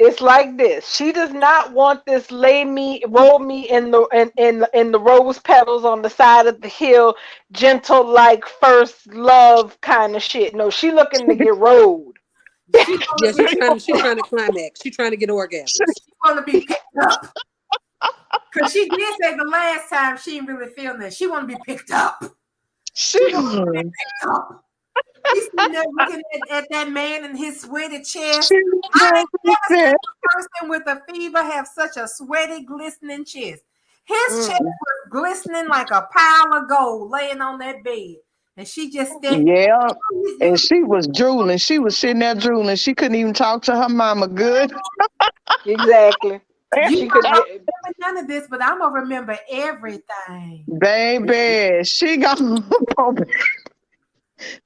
It's like this. She does not want this roll me in the rose petals on the side of the hill, gentle like first love kind of shit. No, she looking to get rolled. She want Yeah, to be she trying to climax. She trying to get orgasms. she want to be picked up. Cause she did say the last time she didn't really feel that. She want to be picked up. she, She want to be picked up. She's sitting there looking at that man and his sweaty chest. she I ain't wants never seen that. a person with a fever have such a sweaty, glistening chest. His chest Mm. was glistening like a pile of gold laying on that bed. And she just stepped. Yeah. You, And she was drooling. She was sitting there drooling. She couldn't even talk to her mama good. Exactly. you She could. not gonna remember none of this, but I'm gonna remember everything. Baby, she gonna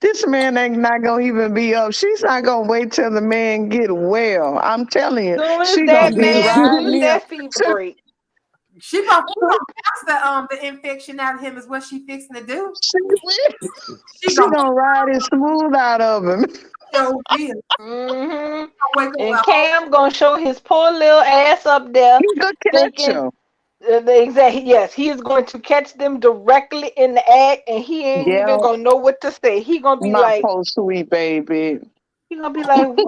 this man ain't not gonna even be up. She's not gonna wait till the man get well. I'm telling you, she gonna be Soon riding as him. that fever break. She gonna bounce the infection out of him is what she fixing to do. She, She she gonna gonna ride it smooth out of him. show will. Hmm. Wake up And a whole Cam gonna show his poor little ass up there, He gonna catch thinking him. the exact. Yes, he is going to catch them directly in the act, and he ain't Yeah, even gonna know what to say. my poor sweet baby. He gonna be like, what?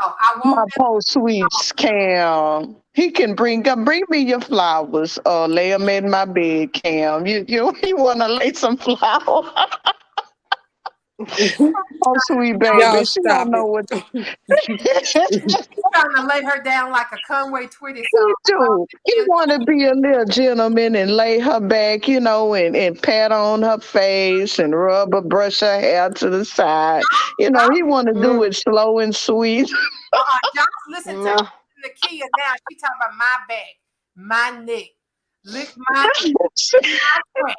oh, I My won't poor sweet Cam. He can bring me your flowers or lay them in my bed, Cam. You want to lay some flowers? Oh, sweet baby. Y'all She don't stop know it. what he trying to lay her down like a Conway Twitty song. do. He want to be a little gentleman and lay her back, and pat on her face and rub or brush her hair to the side. He want to do Mm, it slow and sweet. Josh, listen to no. Nakia now. She talking about my back, my neck, lick my sweat.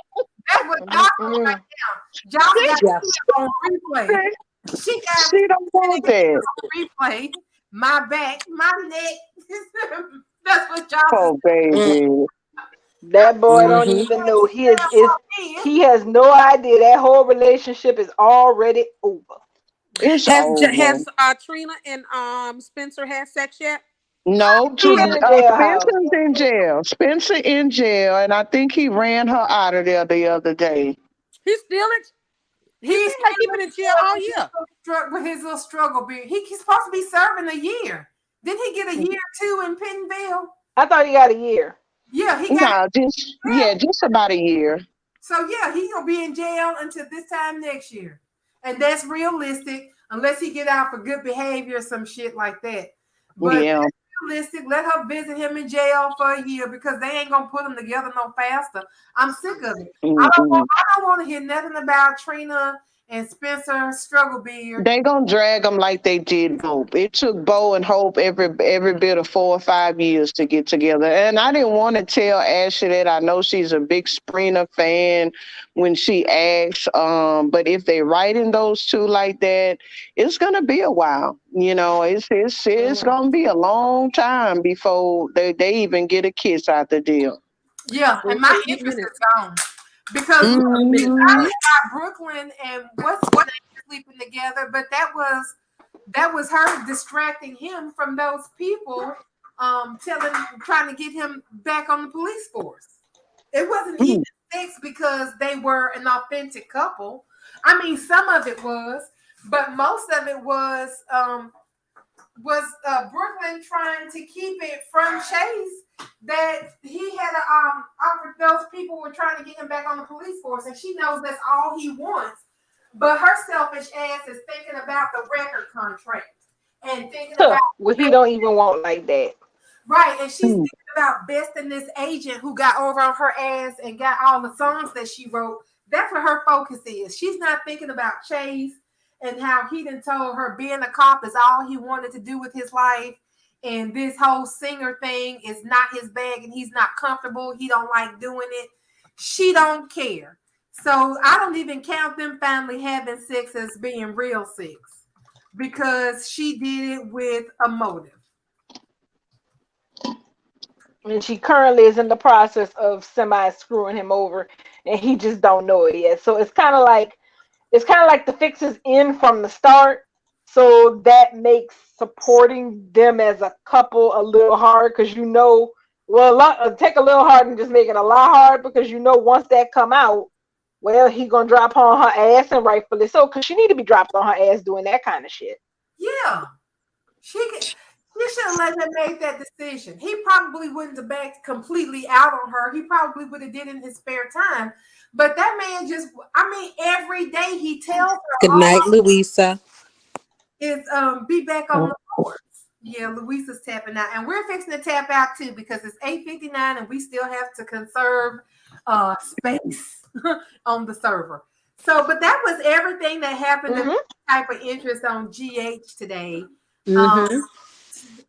That's what Josh doing right Mm-mm. now. Josh got Yeah. it on replay. She got She don't want that. replay. My back, my neck. That's what Josh is Oh, baby. That boy don't Mm-hmm. even know. saying. He has no idea that whole relationship is already over. It's over. Has Trina and Spencer had sex yet? No, He in the jailhouse. Spencer's in jail. Spencer in jail, and I think he ran her out of there the other day. He's still in. He He's seems like he's been in jail all year. with his little struggle beard. He's supposed to be serving a year. Didn't he get a year too in Pentonville? I thought he got a year. Yeah, he got. No, just about a year. So yeah, he's gonna be in jail until this time next year, and that's realistic unless he get out for good behavior or some shit like that. But Yeah. that's realistic. Let her visit him in jail for a year because they ain't gonna put them together no faster. I'm sick of it. Mm-mm. I don't want to hear nothing about Trina and Spencer struggle beard. They gonna drag them like they did Hope. It took Bo and Hope every bit of 4 or 5 years to get together. And I didn't want to tell Ashley that. I know she's a big Springer fan when she asks. But if they writing those two like that, it's gonna be a while. It's Mm. gonna be a long time before they even get a kiss out the deal. Yeah, and my interest is gone because look, Mhm. got Brooklyn and what's his name sleeping together, but that was her distracting him from those people, trying to get him back on the police force. It wasn't even sex because they were an authentic couple. I mean, some of it was, but most of it was Brooklyn trying to keep it from Chase that he had offered those people were trying to get him back on the police force, and she knows that's all he wants. But her selfish ass is thinking about the record contract and thinking about Well, he don't even want like that. right, and she's thinking about besting this agent who got over on her ass and got all the songs that she wrote. That's what her focus is. She's not thinking about Chase and how he done told her being a cop is all he wanted to do with his life. and this whole singer thing is not his bag and he's not comfortable, he don't like doing it, she don't care. So I don't even count them family having sex as being real sex because she did it with a motive. And she currently is in the process of semi screwing him over, and he just don't know it yet. So it's kind of like the fix is in from the start. So that makes supporting them as a couple a little hard because well, take a little hard and just make it a lot hard because once that come out, well, he gonna drop on her ass, and rightfully so, because she need to be dropped on her ass doing that kind of shit. Yeah, she should have let him make that decision. He probably wouldn't have backed completely out on her. He probably would have did it in his spare time. But that man every day he tells her, Good night, Louisa. Is be back on the boards. Yeah, Louisa's tapping out, and we're fixing to tap out too because it's 8:59 and we still have to conserve space on the server. So, but that was everything that happened. Mm-hmm. Type of interest on GH today. Mm-hmm.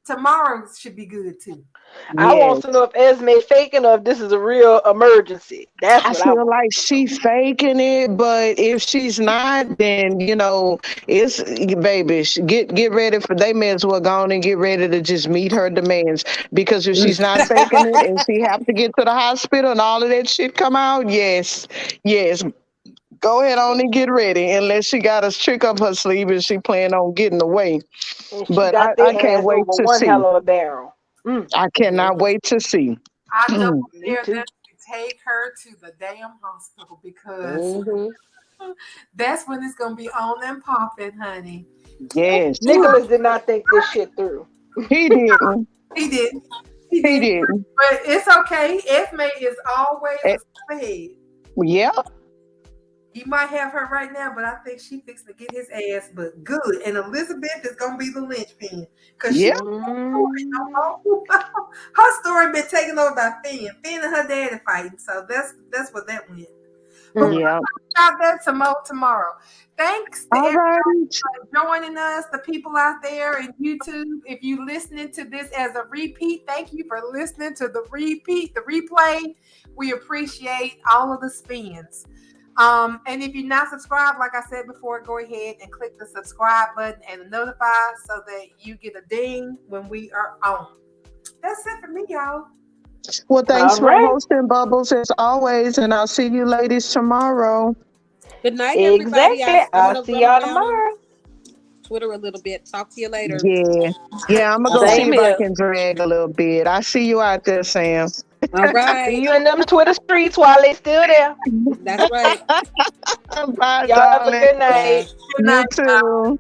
Tomorrow should be good too. I want to know if Esme faking or if this is a real emergency. That's what I feel like she's faking it, but if she's not, then it's baby. Get ready for. They may as well go on and get ready to just meet her demands, because if she's not faking it and she have to get to the hospital and all of that shit come out, yes. Go ahead on and get ready, unless she got a trick up her sleeve and she plan on getting away. But I can't wait to see. Hell of a barrel. I cannot wait to see. I don't dare them to take her to the damn hospital because that's when it's gonna be on and popping, honey. Yes. Nikolas did not think this shit through. He didn't. He did. But it's okay. Esme is always ahead. Yeah. He might have her right now, but I think she fixing to get his ass, but good. And Elizabeth is gonna be the linchpin because her story been taken over by Finn and her daddy fighting. So that's what that went. But we'll talk about that tomorrow. Thanks to everybody for joining us, the people out there in YouTube. If you're listening to this as a repeat, thank you for listening to the replay. We appreciate all of the spins. And if you're not subscribed, like I said before, go ahead and click the subscribe button and notify so that you get a ding when we are on. That's it for me, y'all. Well, thanks for hosting, Bubbles, as always, and I'll see you ladies tomorrow. Good night, everybody. I'll see y'all tomorrow. Twitter a little bit. Talk to you later. Yeah, I'm gonna go see if I can drag a little bit. I see you out there, Sam. All right. See you in them Twitter streets while they still there. That's right. Bye, y'all have a good night. You too.